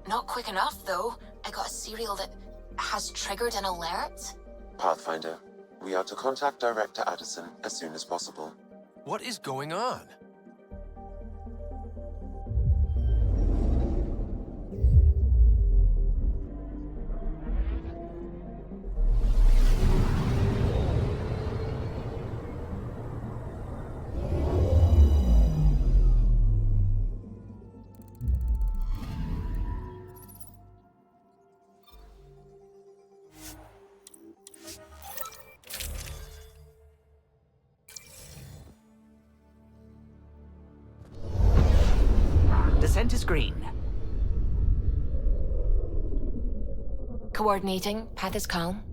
Not quick enough, though. I got a serial that has triggered an alert. Pathfinder, we are to contact Director Addison as soon as possible. What is going on? Descent is green. Coordinating. Path is calm.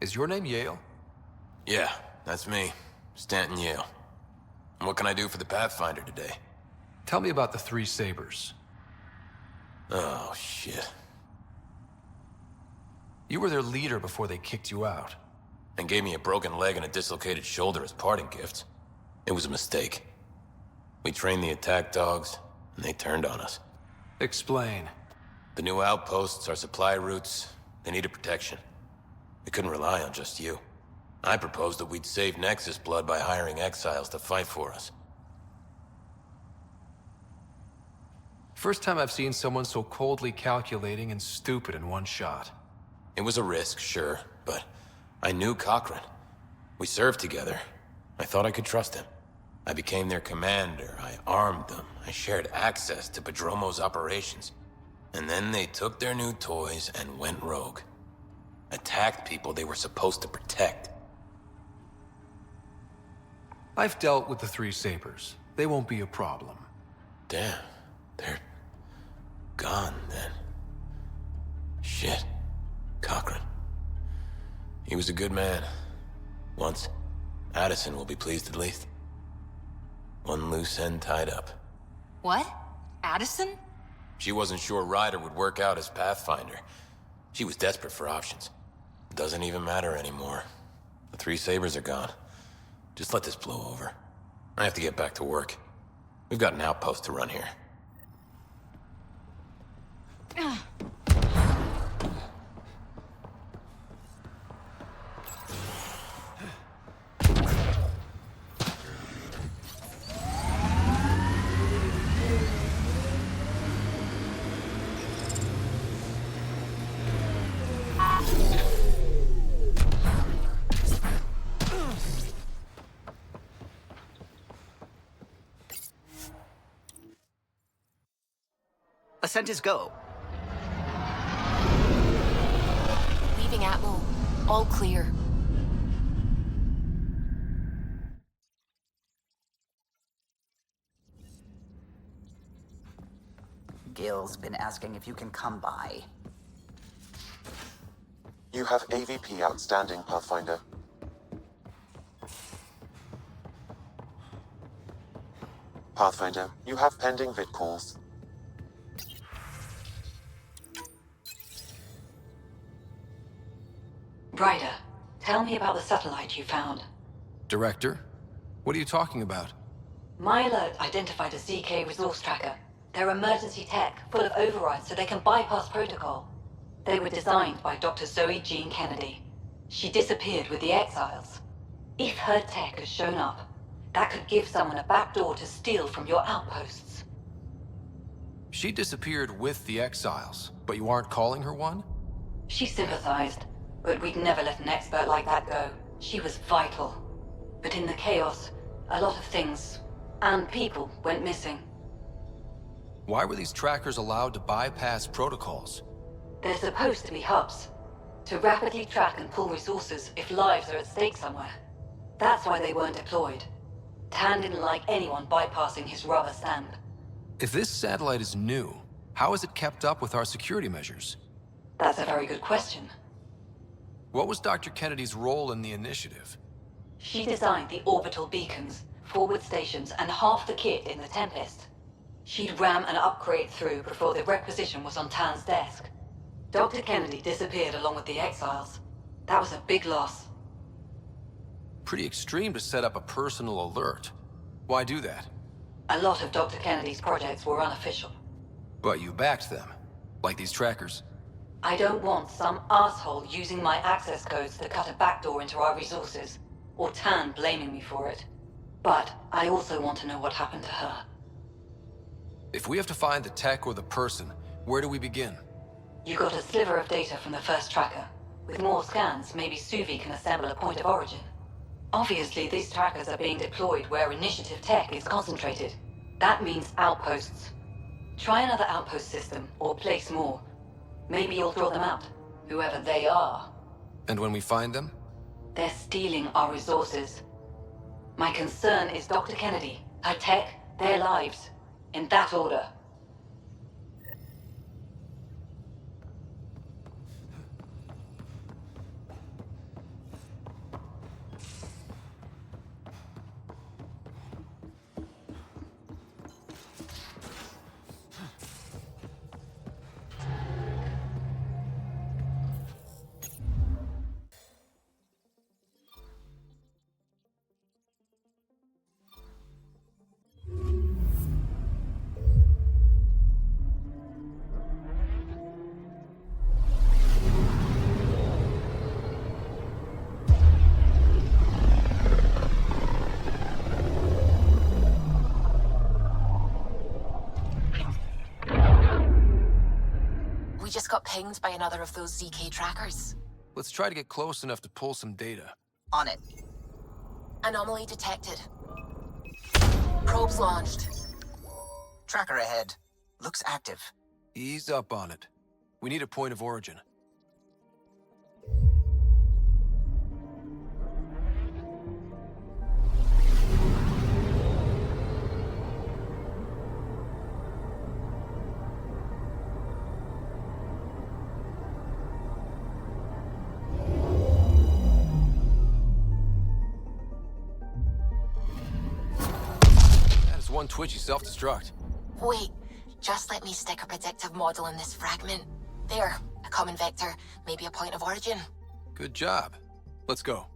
Is your name Yale? Yeah, that's me. Stanton Yale. And what can I do for the Pathfinder today? Tell me about the Three Sabers. Oh, shit. You were their leader before they kicked you out. And gave me a broken leg and a dislocated shoulder as parting gifts. It was a mistake. We trained the attack dogs, and they turned on us. Explain. The new outposts, our supply routes, they needed protection. We couldn't rely on just you. I proposed that we'd save Nexus blood by hiring exiles to fight for us. First time I've seen someone so coldly calculating and stupid in one shot. It was a risk, sure, but I knew Cochrane. We served together. I thought I could trust him. I became their commander, I armed them, I shared access to Padromo's operations. And then they took their new toys and went rogue. Attacked people they were supposed to protect. I've dealt with the Three Sabers. They won't be a problem. Damn, they're gone then. Shit, Cochrane. He was a good man. Once. Addison will be pleased at least. One loose end tied up. What? Addison? She wasn't sure Ryder would work out as Pathfinder. She was desperate for options. Doesn't even matter anymore. The Three Sabers are gone. Just let this blow over. I have to get back to work. We've got an outpost to run here. Ascent is go. Leaving Atmo. All clear. Gil's been asking if you can come by. You have AVP outstanding, Pathfinder. Pathfinder, you have pending vid calls. Ryder, tell me about the satellite you found. Director? What are you talking about? My alert identified a ZK resource tracker. They're emergency tech, full of overrides so they can bypass protocol. They were designed by Dr. Zoe Jean Kennedy. She disappeared with the Exiles. If her tech has shown up, that could give someone a backdoor to steal from your outposts. She disappeared with the Exiles, but you aren't calling her one? She sympathized, but we'd never let an expert like that go. She was vital. But in the chaos, a lot of things, and people, went missing. Why were these trackers allowed to bypass protocols? They're supposed to be hubs, to rapidly track and pull resources if lives are at stake somewhere. That's why they weren't deployed. Tan didn't like anyone bypassing his rubber stamp. If this satellite is new, how is it kept up with our security measures? That's a very good question. What was Dr. Kennedy's role in the initiative? She designed the orbital beacons, forward stations, and half the kit in the Tempest. She'd ram and upgrade through before the requisition was on Tan's desk. Dr. Kennedy disappeared along with the Exiles. That was a big loss. Pretty extreme to set up a personal alert. Why do that? A lot of Dr. Kennedy's projects were unofficial. But you backed them, like these trackers. I don't want some asshole using my access codes to cut a backdoor into our resources, or Tan blaming me for it. But I also want to know what happened to her. If we have to find the tech or the person, where do we begin? You got a sliver of data from the first tracker. With more scans, maybe Suvi can assemble a point of origin. Obviously, these trackers are being deployed where initiative tech is concentrated. That means outposts. Try another outpost system, or place more. Maybe you'll draw them out, whoever they are. And when we find them? They're stealing our resources. My concern is Dr. Kennedy, her tech, their lives. In that order. We just got pinged by another of those ZK trackers. Let's try to get close enough to pull some data. On it. Anomaly detected. Probes launched. Tracker ahead. Looks active. Ease up on it. We need a point of origin. One twitchy self-destruct. Wait, just let me stick a predictive model in this fragment. There, a common vector, maybe a point of origin. Good job. Let's go.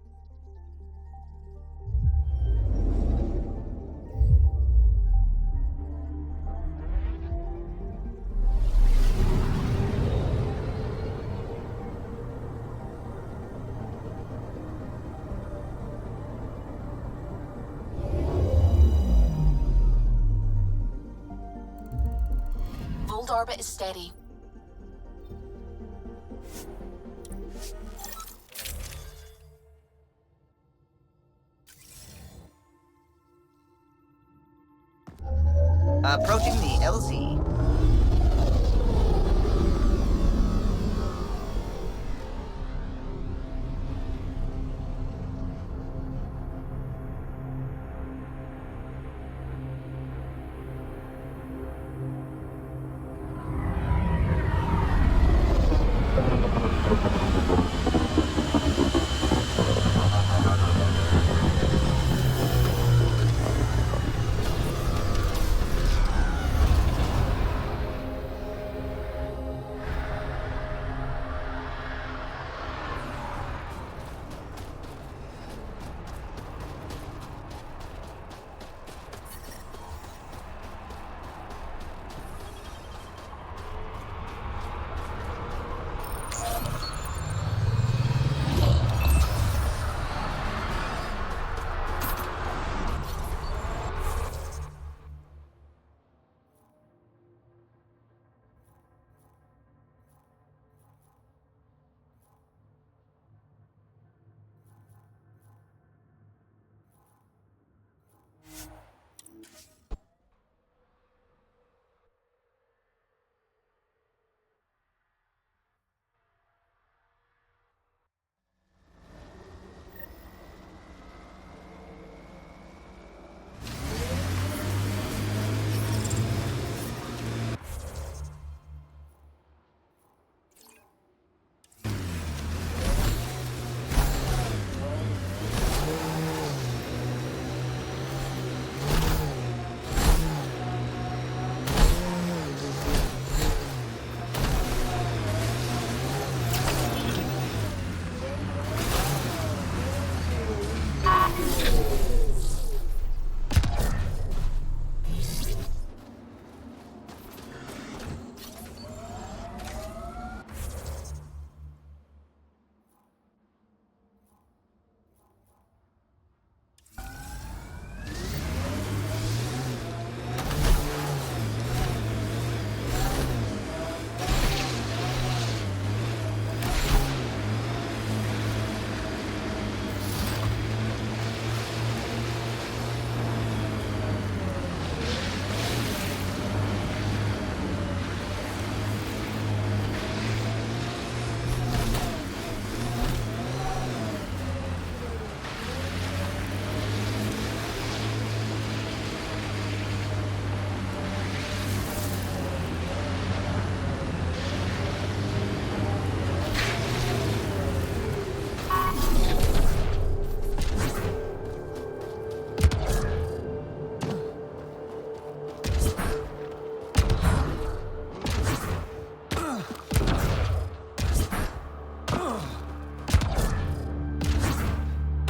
orbit is steady. Approaching the LZ.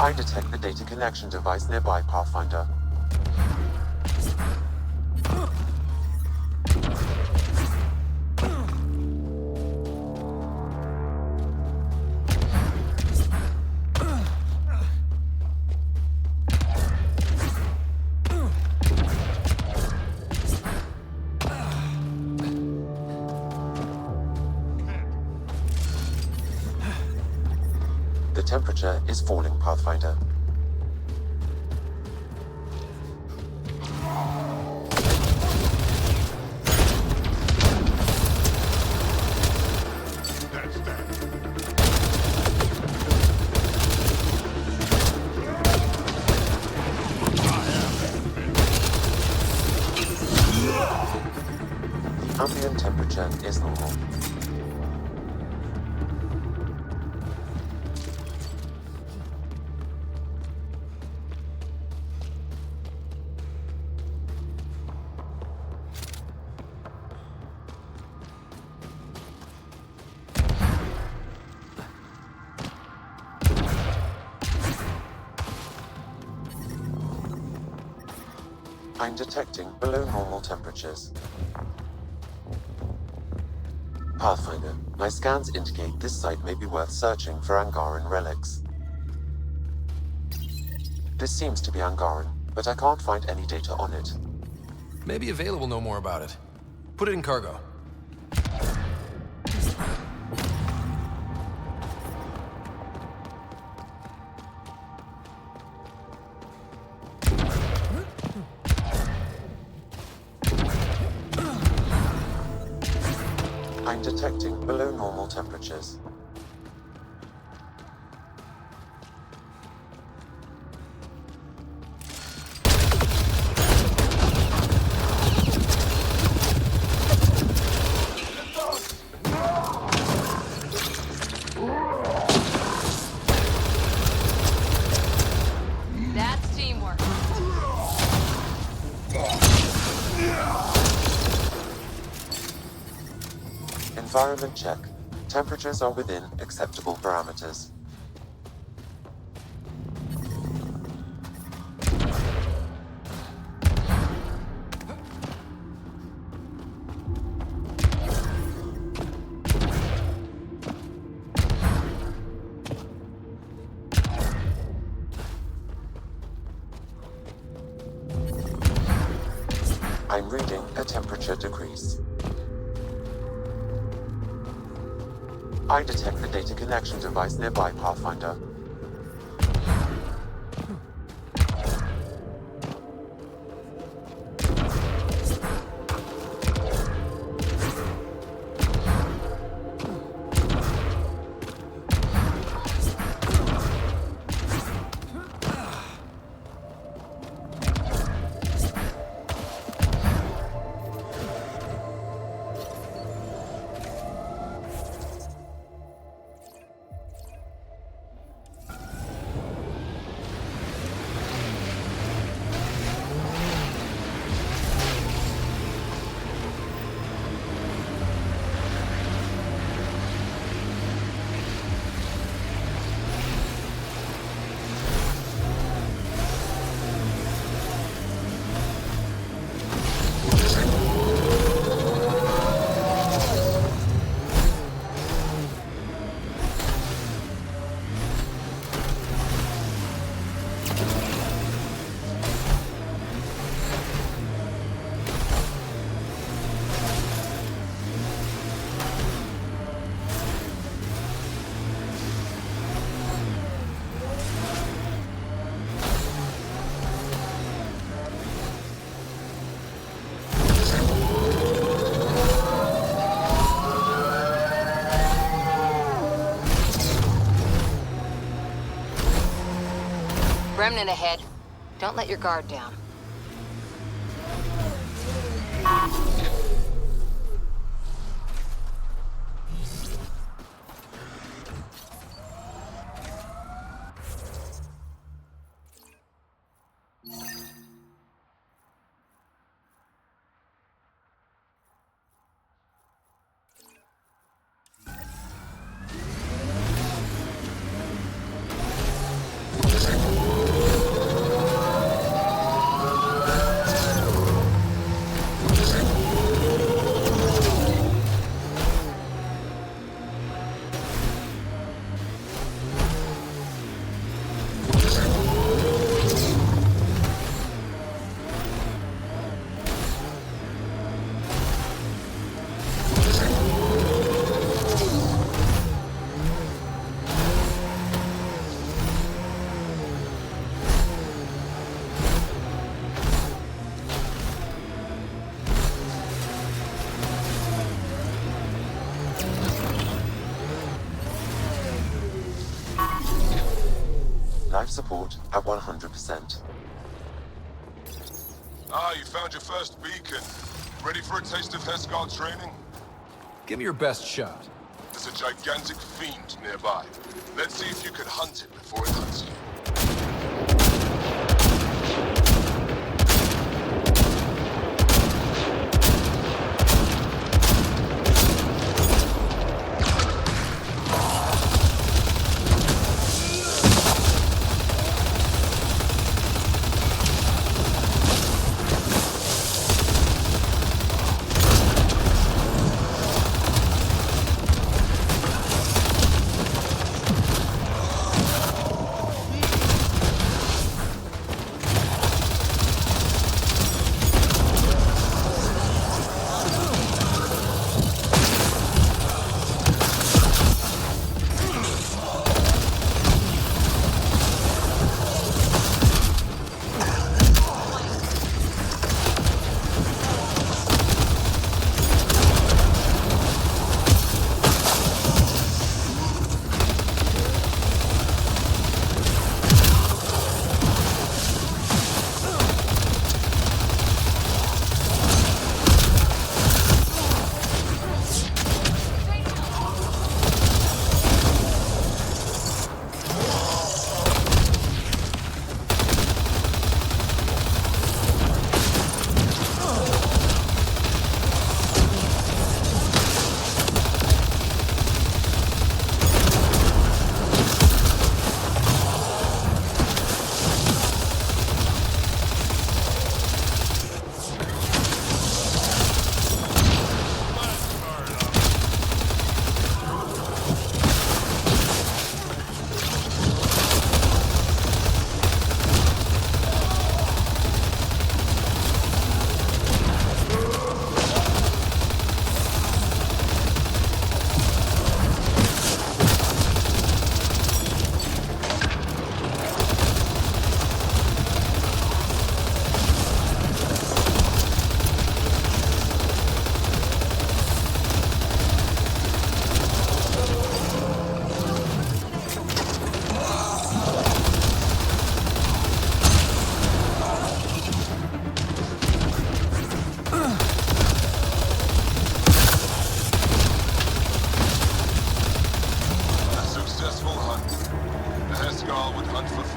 I detect the data connection device nearby, Pathfinder. The temperature is falling, Pathfinder. Ambient temperature is normal. I'm detecting below normal temperatures. Pathfinder, my scans indicate this site may be worth searching for Angaran relics. This seems to be Angaran, but I can't find any data on it. Maybe available know more about it. Put it in cargo. detecting below normal temperatures. That's teamwork. Environment check. Temperatures are within acceptable parameters. I'm reading a temperature decrease. I detect the data connection device nearby, Pathfinder. Remnant ahead. Don't let your guard down. Life support at 100%. Ah, you found your first beacon. Ready for a taste of Hesgard training? Give me your best shot. There's a gigantic fiend nearby. Let's see if you can hunt it before it hunts you.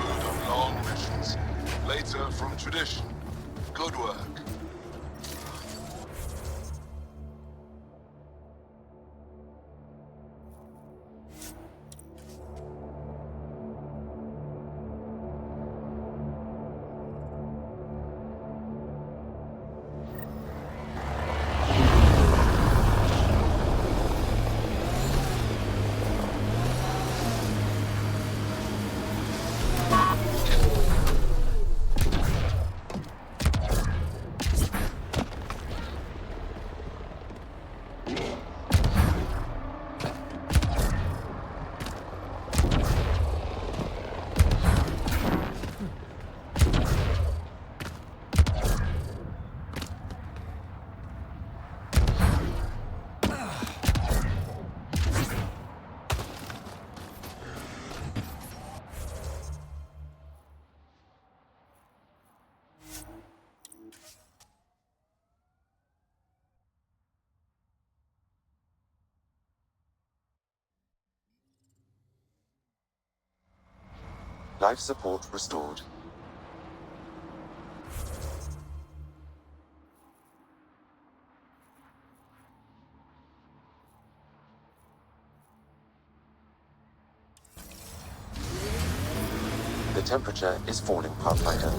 food on long missions. Later, from tradition. Good work. Life support restored. The temperature is falling, Pathfinder.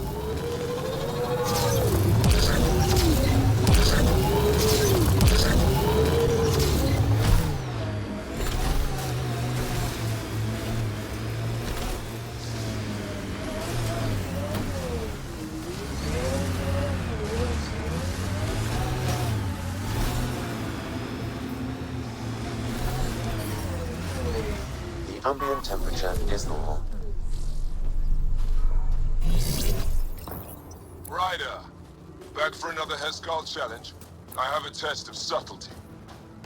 The ambient temperature is normal. Ryder, back for another Heskal challenge? I have a test of subtlety.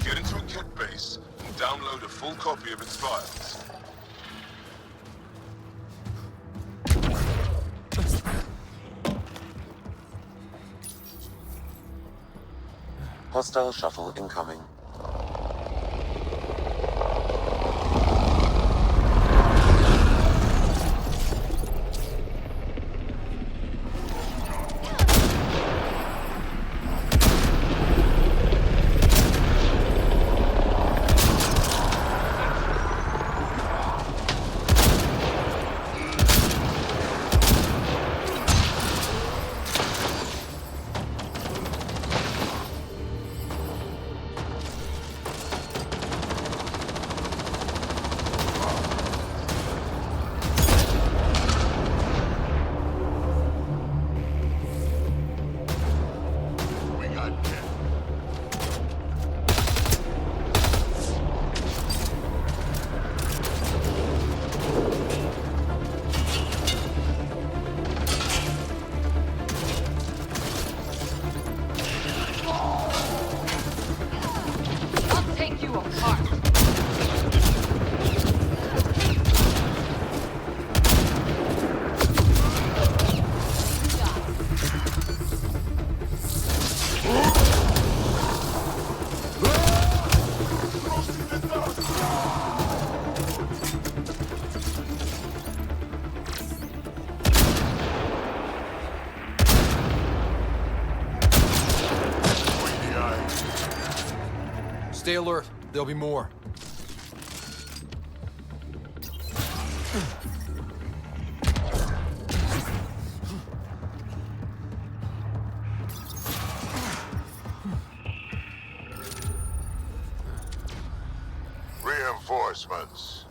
Get into a kit base and download a full copy of its files. Hostile shuttle incoming. Stay alert. There'll be more. Reinforcements.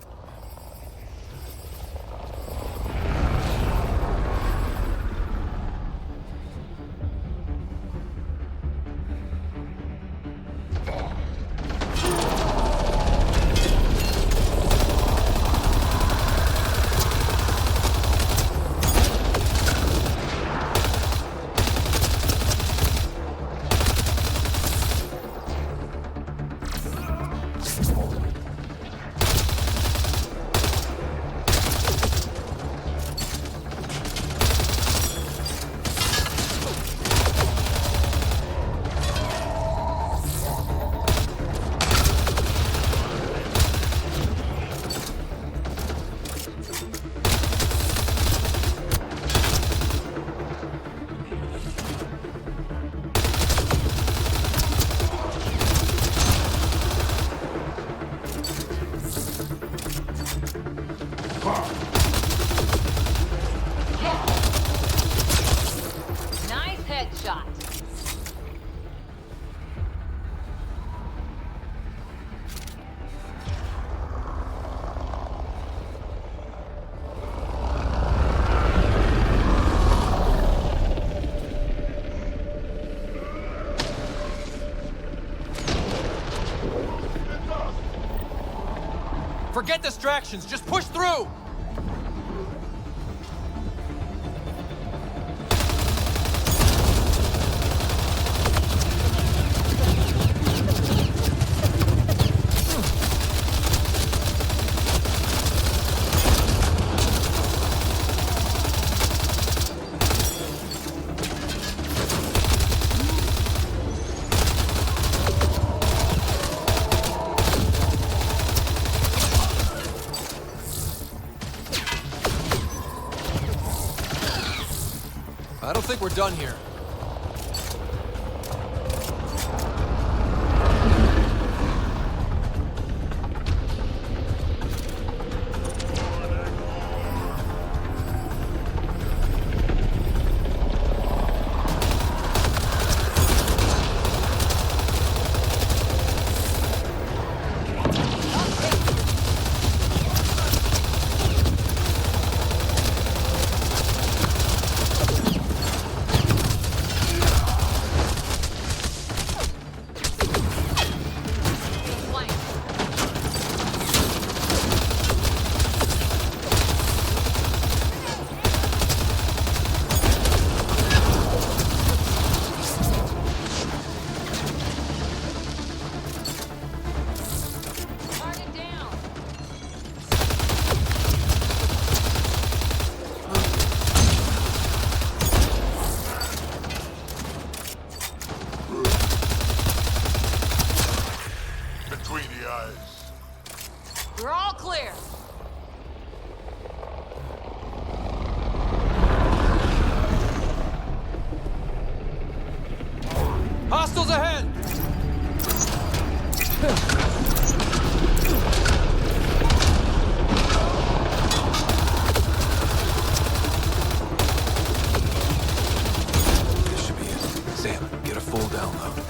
Forget distractions, just push through! I don't think we're done here. We're all clear. Hostiles ahead! This should be it. Sam, get a full download.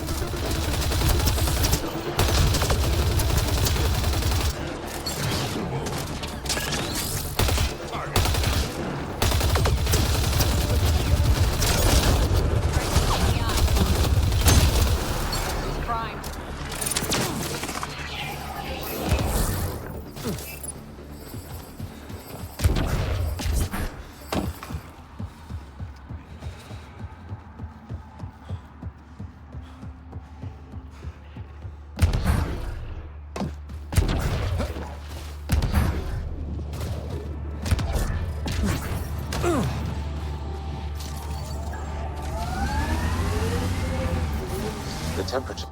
The temperature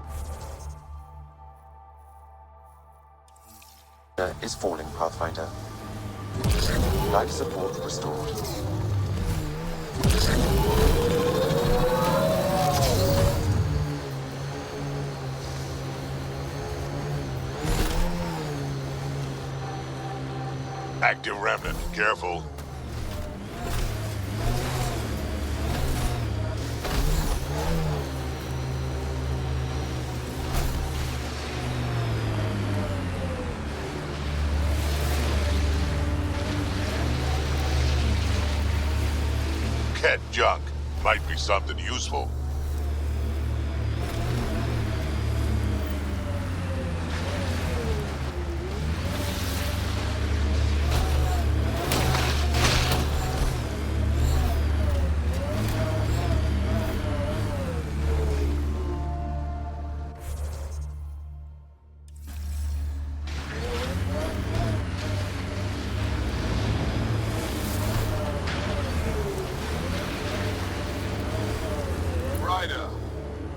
is falling, Pathfinder. Life support restored. Active remnant, careful. Ket junk. Might be something useful.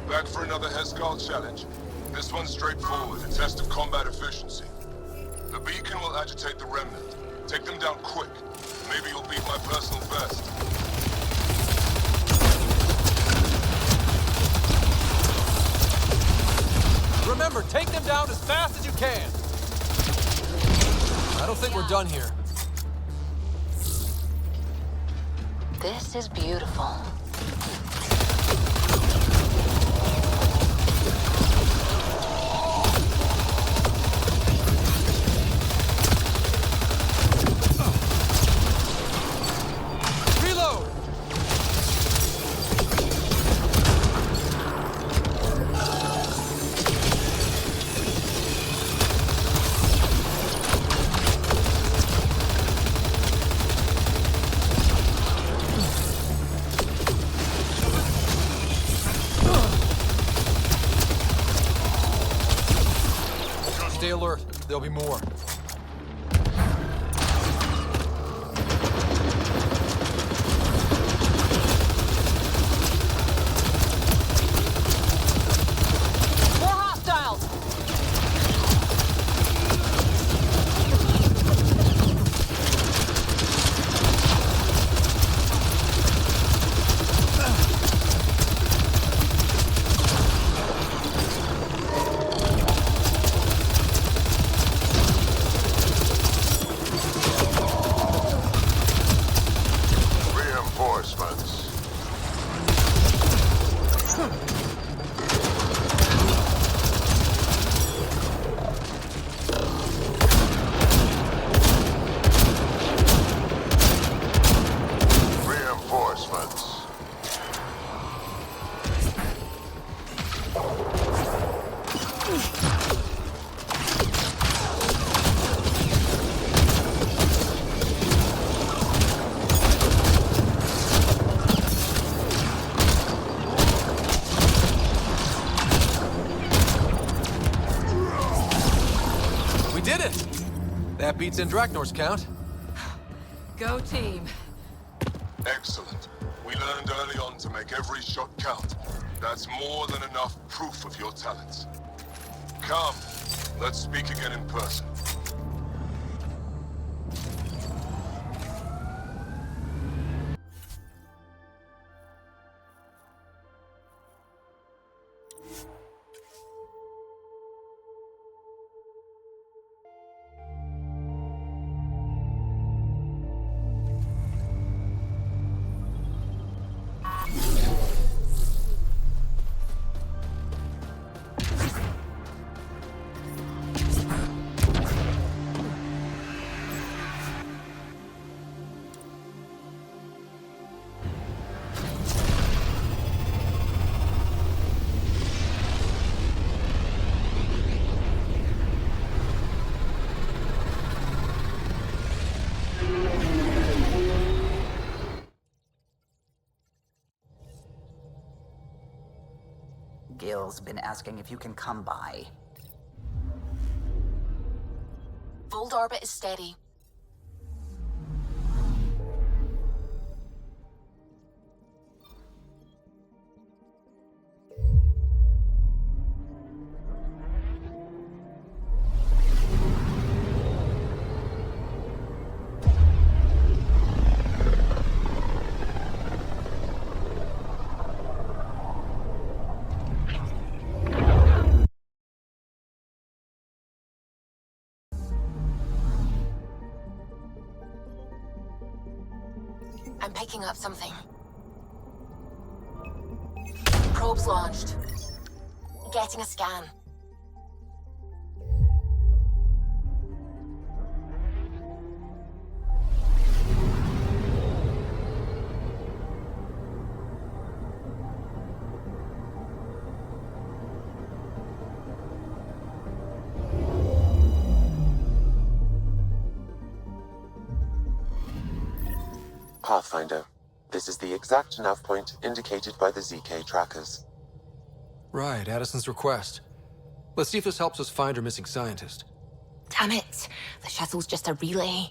Back for another Heskal challenge. This one's straightforward, a test of combat efficiency. The beacon will agitate the remnant. Take them down quick. Maybe you'll beat my personal best. Remember, take them down as fast as you can. I don't think we're done here. This is beautiful. There'll be more. More hostiles! Reinforcements. Reinforcements. We did it! That beats Andraknor's count. Go team. Excellent. We learned early on to make every shot count. That's more than enough proof of your talents. Come, let's speak again in person. Gil's been asking if you can come by. Fold orbit is steady. I'm picking up something. Probes launched. Getting a scan. Pathfinder, this is the exact nav point indicated by the ZK trackers. Right, Addison's request. Let's see if this helps us find her missing scientist. Damn it. The shuttle's just a relay.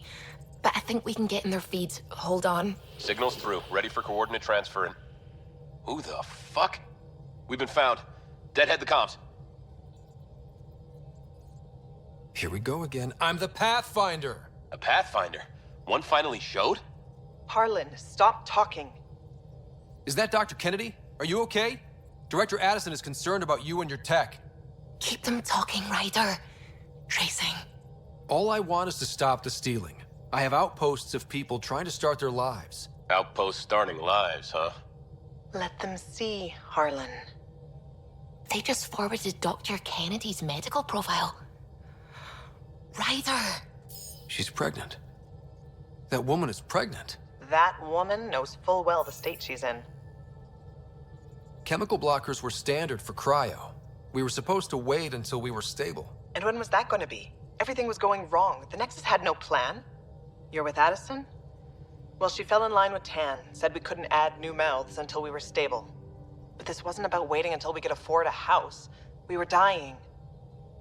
But I think we can get in their feed. Hold on. Signal's through. Ready for coordinate transfer. Who the fuck? We've been found. Deadhead the comms. Here we go again. I'm the Pathfinder! A Pathfinder? One finally showed? Harlan, stop talking. Is that Dr. Kennedy? Are you okay? Director Addison is concerned about you and your tech. Keep them talking, Ryder. Tracing. All I want is to stop the stealing. I have outposts of people trying to start their lives. Outposts starting lives, huh? Let them see, Harlan. They just forwarded Dr. Kennedy's medical profile. Ryder! She's pregnant. That woman is pregnant. That woman knows full well the state she's in. Chemical blockers were standard for cryo. We were supposed to wait until we were stable. And when was that going to be? Everything was going wrong. The Nexus had no plan. You're with Addison? Well, she fell in line with Tan, said we couldn't add new mouths until we were stable. But this wasn't about waiting until we could afford a house. We were dying.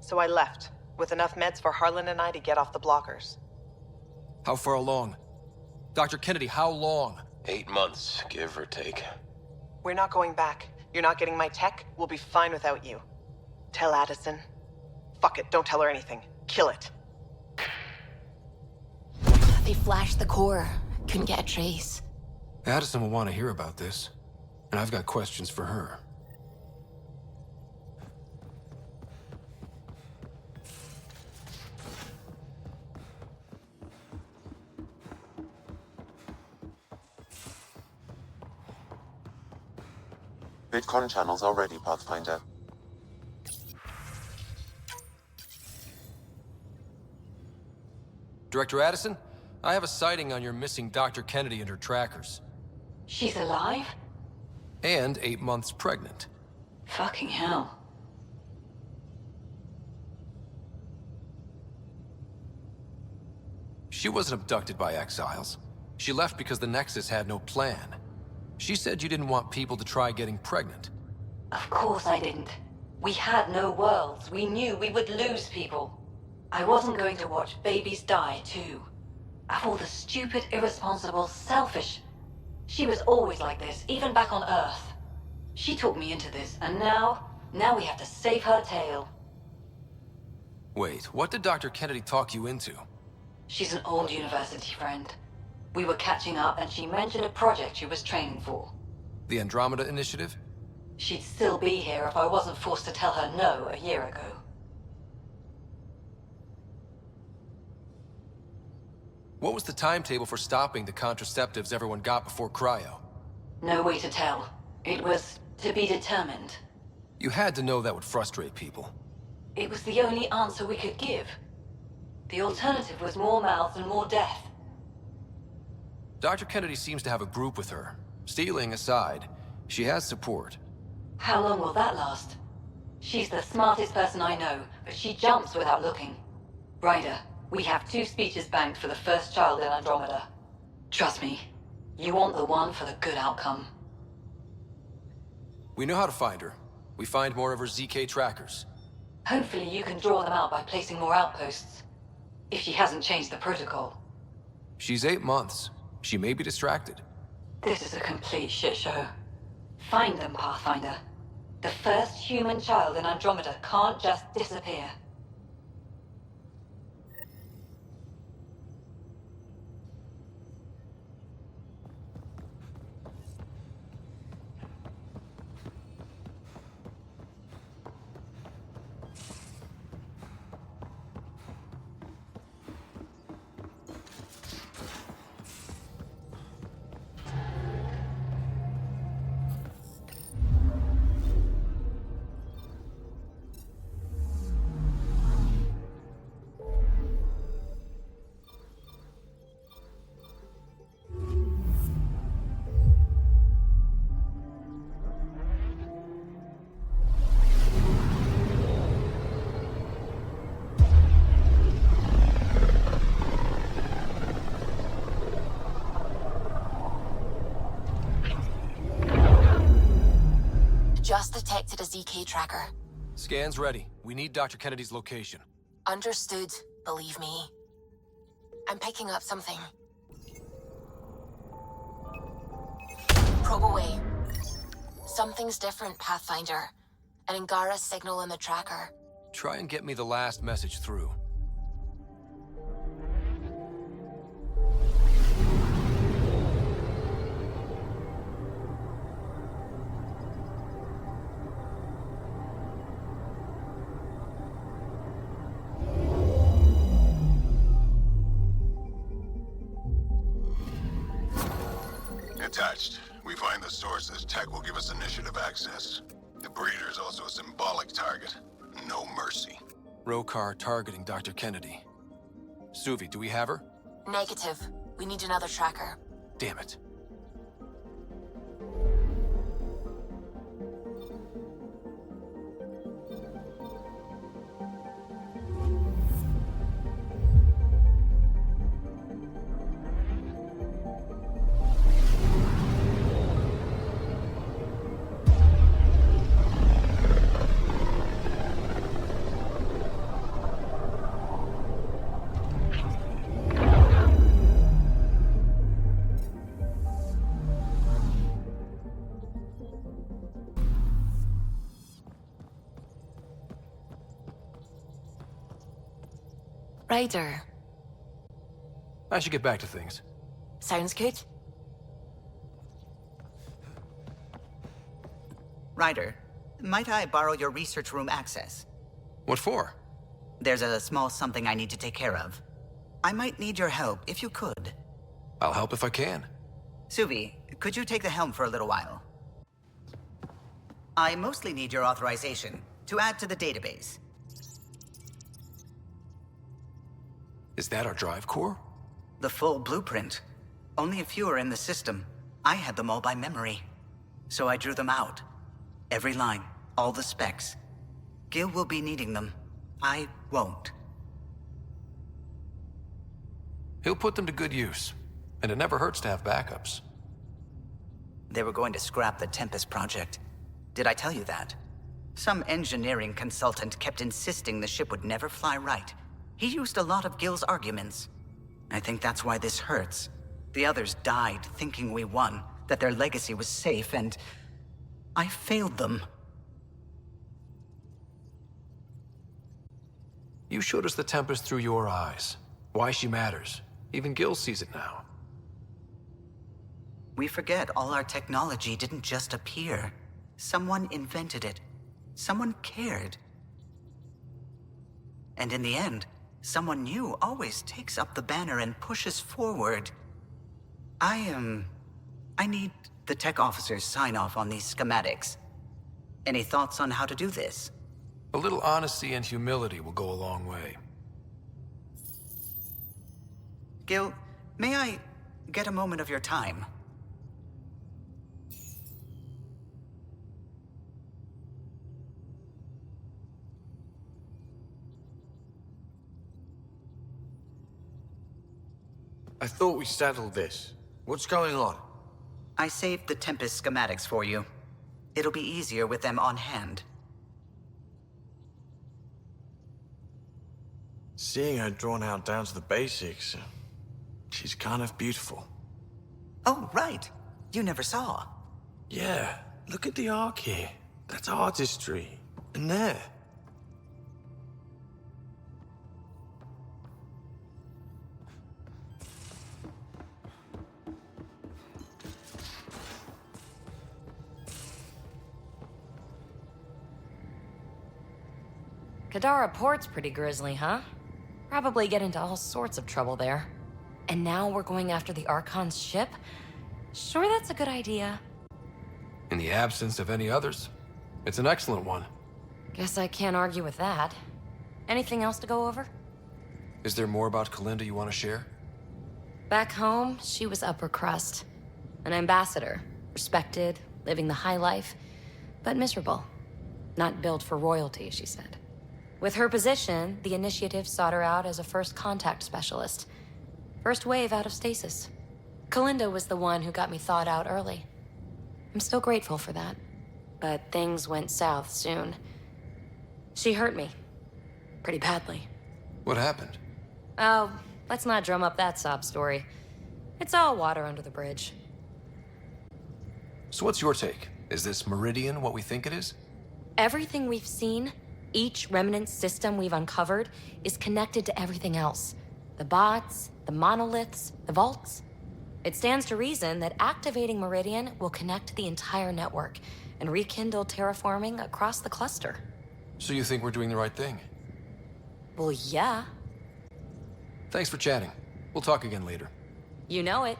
So I left, with enough meds for Harlan and I to get off the blockers. How far along? Dr. Kennedy, how long? 8 months, give or take. We're not going back. You're not getting my tech. We'll be fine without you. Tell Addison. Fuck it, don't tell her anything. Kill it. They flashed the core. Couldn't get a trace. Addison will want to hear about this, and I've got questions for her. Bitcoin channels are ready, Pathfinder. Director Addison, I have a sighting on your missing Dr. Kennedy and her trackers. She's alive? And 8 months pregnant. Fucking hell. She wasn't abducted by exiles. She left because the Nexus had no plan. She said you didn't want people to try getting pregnant. Of course I didn't. We had no worlds. We knew we would lose people. I wasn't going to watch babies die, too. Of all the stupid, irresponsible, selfish... She was always like this, even back on Earth. She talked me into this, and now we have to save her tail. Wait, what did Dr. Kennedy talk you into? She's an old university friend. We were catching up, and she mentioned a project she was training for. The Andromeda Initiative? She'd still be here if I wasn't forced to tell her no a year ago. What was the timetable for stopping the contraceptives everyone got before cryo? No way to tell. It was to be determined. You had to know that would frustrate people. It was the only answer we could give. The alternative was more mouths and more death. Dr. Kennedy seems to have a group with her. Stealing aside, she has support. How long will that last? She's the smartest person I know, but she jumps without looking. Ryder, we have 2 speeches banked for the first child in Andromeda. Trust me, you want the one for the good outcome. We know how to find her. We find more of her ZK trackers. Hopefully you can draw them out by placing more outposts. If she hasn't changed the protocol. She's 8 months. She may be distracted. This is a complete shit show. Find them, Pathfinder. The first human child in Andromeda can't just disappear. Just detected a ZK tracker. Scan's ready. We need Dr. Kennedy's location. Understood, believe me. I'm picking up something. Probe away. Something's different, Pathfinder. An angara signal in the tracker. Try and get me the last message through. Attached. We find the source. This tech will give us initiative access. The breeder is also a symbolic target. No mercy. Rokar targeting Dr. Kennedy. Suvi, do we have her? Negative. We need another tracker. Damn it. Ryder. I should get back to things. Sounds good. Ryder, might I borrow your research room access? What for? There's a small something I need to take care of. I might need your help if you could. I'll help if I can. Suvi, could you take the helm for a little while? I mostly need your authorization to add to the database. Is that our drive core? The full blueprint. Only a few are in the system. I had them all by memory. So I drew them out. Every line, all the specs. Gil will be needing them. I won't. He'll put them to good use. And it never hurts to have backups. They were going to scrap the Tempest project. Did I tell you that? Some engineering consultant kept insisting the ship would never fly right. He used a lot of Gil's arguments. I think that's why this hurts. The others died thinking we won, that their legacy was safe, and I failed them. You showed us the Tempest through your eyes. Why she matters. Even Gil sees it now. We forget all our technology didn't just appear. Someone invented it. Someone cared. And in the end, someone new always takes up the banner and pushes forward. I need the tech officer's sign-off on these schematics. Any thoughts on how to do this? A little honesty and humility will go a long way. Gil, may I get a moment of your time? I thought we settled this. What's going on? I saved the Tempest schematics for you. It'll be easier with them on hand. Seeing her drawn out down to the basics, she's kind of beautiful. Oh, right. You never saw. Yeah, look at the arc here. That's artistry. And there. Kadara Port's pretty grisly, huh? Probably get into all sorts of trouble there. And now we're going after the Archon's ship? Sure that's a good idea. In the absence of any others, it's an excellent one. Guess I can't argue with that. Anything else to go over? Is there more about Kalinda you want to share? Back home, she was upper crust. An ambassador. Respected, living the high life, but miserable. Not built for royalty, she said. With her position, the initiative sought her out as a first contact specialist. First wave out of stasis. Kalinda was the one who got me thawed out early. I'm still grateful for that. But things went south soon. She hurt me. Pretty badly. What happened? Oh, let's not drum up that sob story. It's all water under the bridge. So what's your take? Is this Meridian what we think it is? Everything we've seen, each remnant system we've uncovered, is connected to everything else. The bots, the monoliths, the vaults. It stands to reason that activating Meridian will connect the entire network and rekindle terraforming across the cluster. So you think we're doing the right thing? Well, yeah. Thanks for chatting. We'll talk again later. You know it.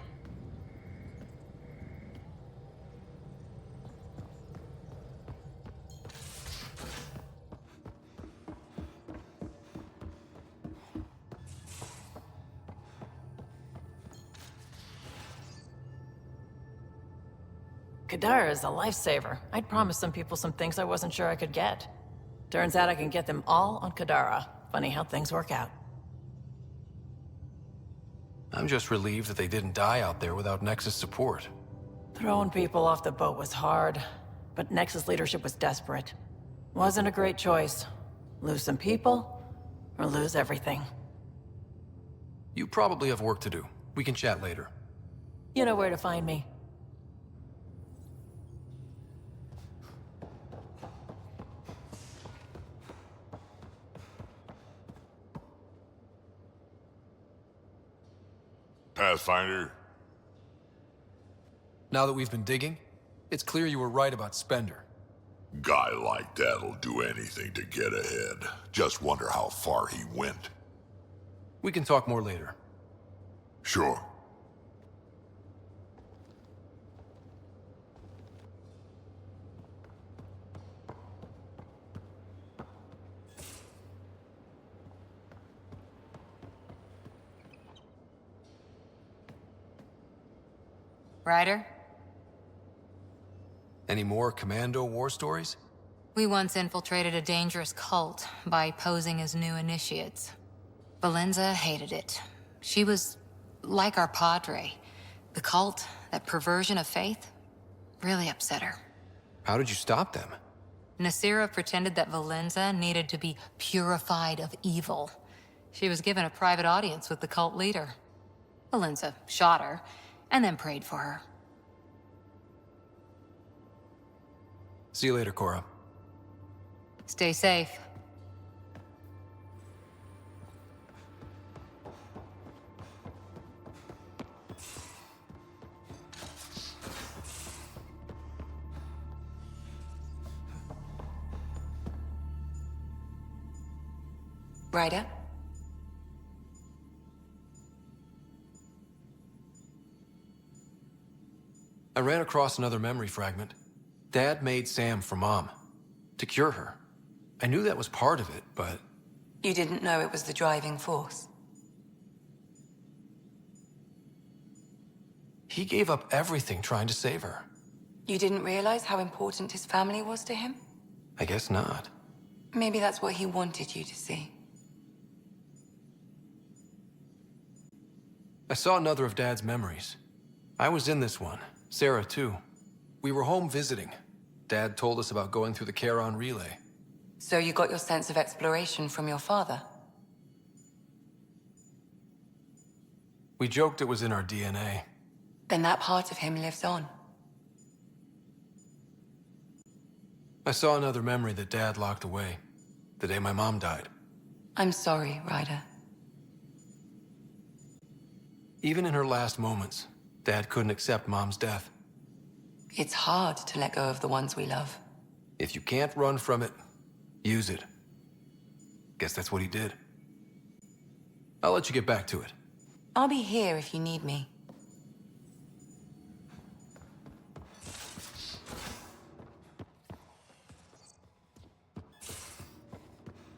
Kadara is a lifesaver. I'd promised some people some things I wasn't sure I could get. Turns out I can get them all on Kadara. Funny how things work out. I'm just relieved that they didn't die out there without Nexus support. Throwing people off the boat was hard, but Nexus leadership was desperate. Wasn't a great choice. Lose some people, or lose everything. You probably have work to do. We can chat later. You know where to find me. Pathfinder? Now that we've been digging, it's clear you were right about Spender. Guy like that'll do anything to get ahead. Just wonder how far he went. We can talk more later. Sure. Ryder? Any more Commando war stories? We once infiltrated a dangerous cult by posing as new initiates. Valenza hated it. She was like our padre. The cult, that perversion of faith, really upset her. How did you stop them? Nasira pretended that Valenza needed to be purified of evil. She was given a private audience with the cult leader. Valenza shot her, and then prayed for her. See you later, Cora. Stay safe. Ryder? I ran across another memory fragment. Dad made Sam for Mom, to cure her. I knew that was part of it, but... You didn't know it was the driving force? He gave up everything trying to save her. You didn't realize how important his family was to him? I guess not. Maybe that's what he wanted you to see. I saw another of Dad's memories. I was in this one. Sarah, too. We were home visiting. Dad told us about going through the Charon relay. So you got your sense of exploration from your father? We joked it was in our DNA. Then that part of him lives on. I saw another memory that Dad locked away, the day my mom died. I'm sorry, Ryder. Even in her last moments, Dad couldn't accept Mom's death. It's hard to let go of the ones we love. If you can't run from it, use it. Guess that's what he did. I'll let you get back to it. I'll be here if you need me.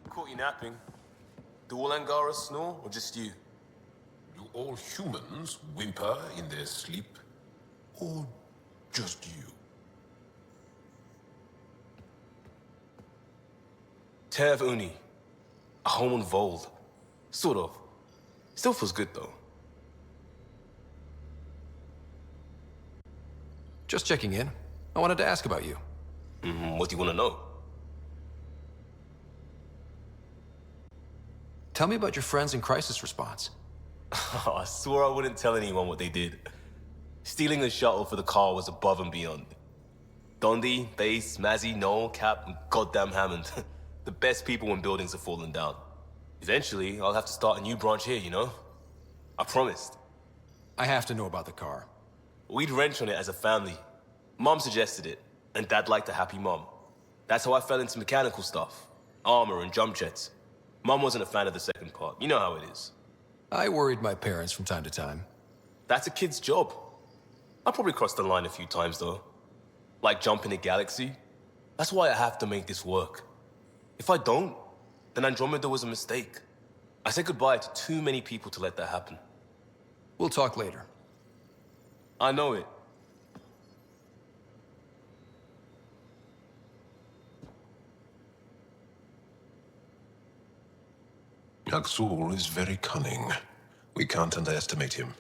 Caught you napping. Do all Angaras snore, or just you? Do all humans whimper in their sleep? Or just you? Tev Uni. A home on Vold. Sort of. Still feels good, though. Just checking in. I wanted to ask about you. What do you want to know? Tell me about your friends in crisis response. I swore I wouldn't tell anyone what they did. Stealing a shuttle for the car was above and beyond. Dondi, Base, Mazzy, Noel, Cap, and goddamn Hammond. The best people when buildings are falling down. Eventually, I'll have to start a new branch here, you know? I promised. I have to know about the car. We'd wrench on it as a family. Mom suggested it, and Dad liked a happy mom. That's how I fell into mechanical stuff. Armor and jump jets. Mom wasn't a fan of the second part. You know how it is. I worried my parents from time to time. That's a kid's job. I probably crossed the line a few times, though. Like jumping a galaxy. That's why I have to make this work. If I don't, then Andromeda was a mistake. I said goodbye to too many people to let that happen. We'll talk later. I know it. Yaksul is very cunning. We can't underestimate him.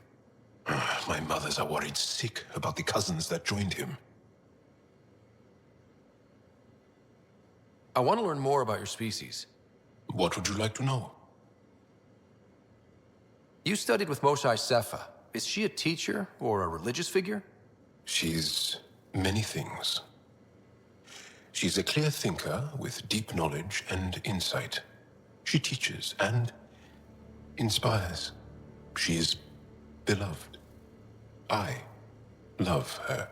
My mothers are worried sick about the cousins that joined him. I want to learn more about your species. What would you like to know? You studied with Moshae Sefa. Is she a teacher or a religious figure? She's many things. She's a clear thinker with deep knowledge and insight. She teaches and inspires. She's beloved. I love her.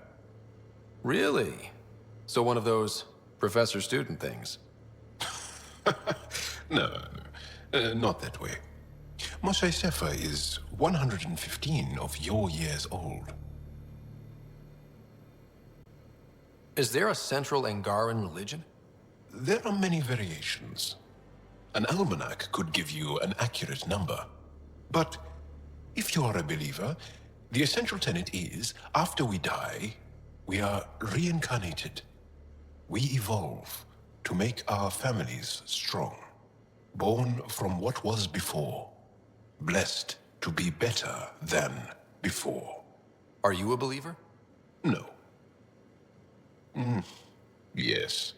Really? So one of those professor-student things? No, not that way. Moshe Sefer is 115 of your years old. Is there a central Angaran religion? There are many variations. An almanac could give you an accurate number. But if you are a believer, the essential tenet is, after we die, we are reincarnated. We evolve to make our families strong. Born from what was before. Blessed to be better than before. Are you a believer? No. Yes.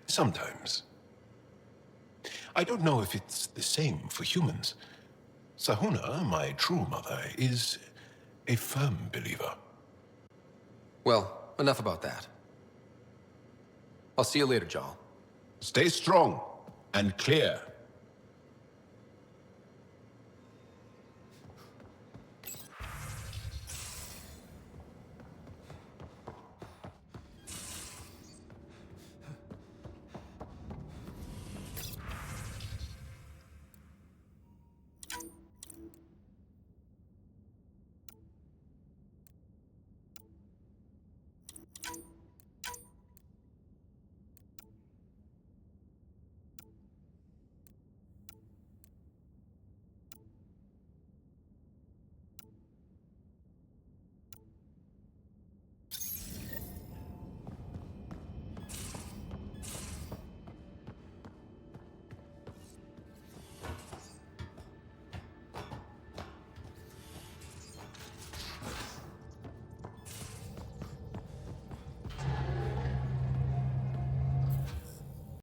Sometimes. I don't know if it's the same for humans. Sahuna, my true mother, is a firm believer. Well, enough about that. I'll see you later, Jal. Stay strong and clear.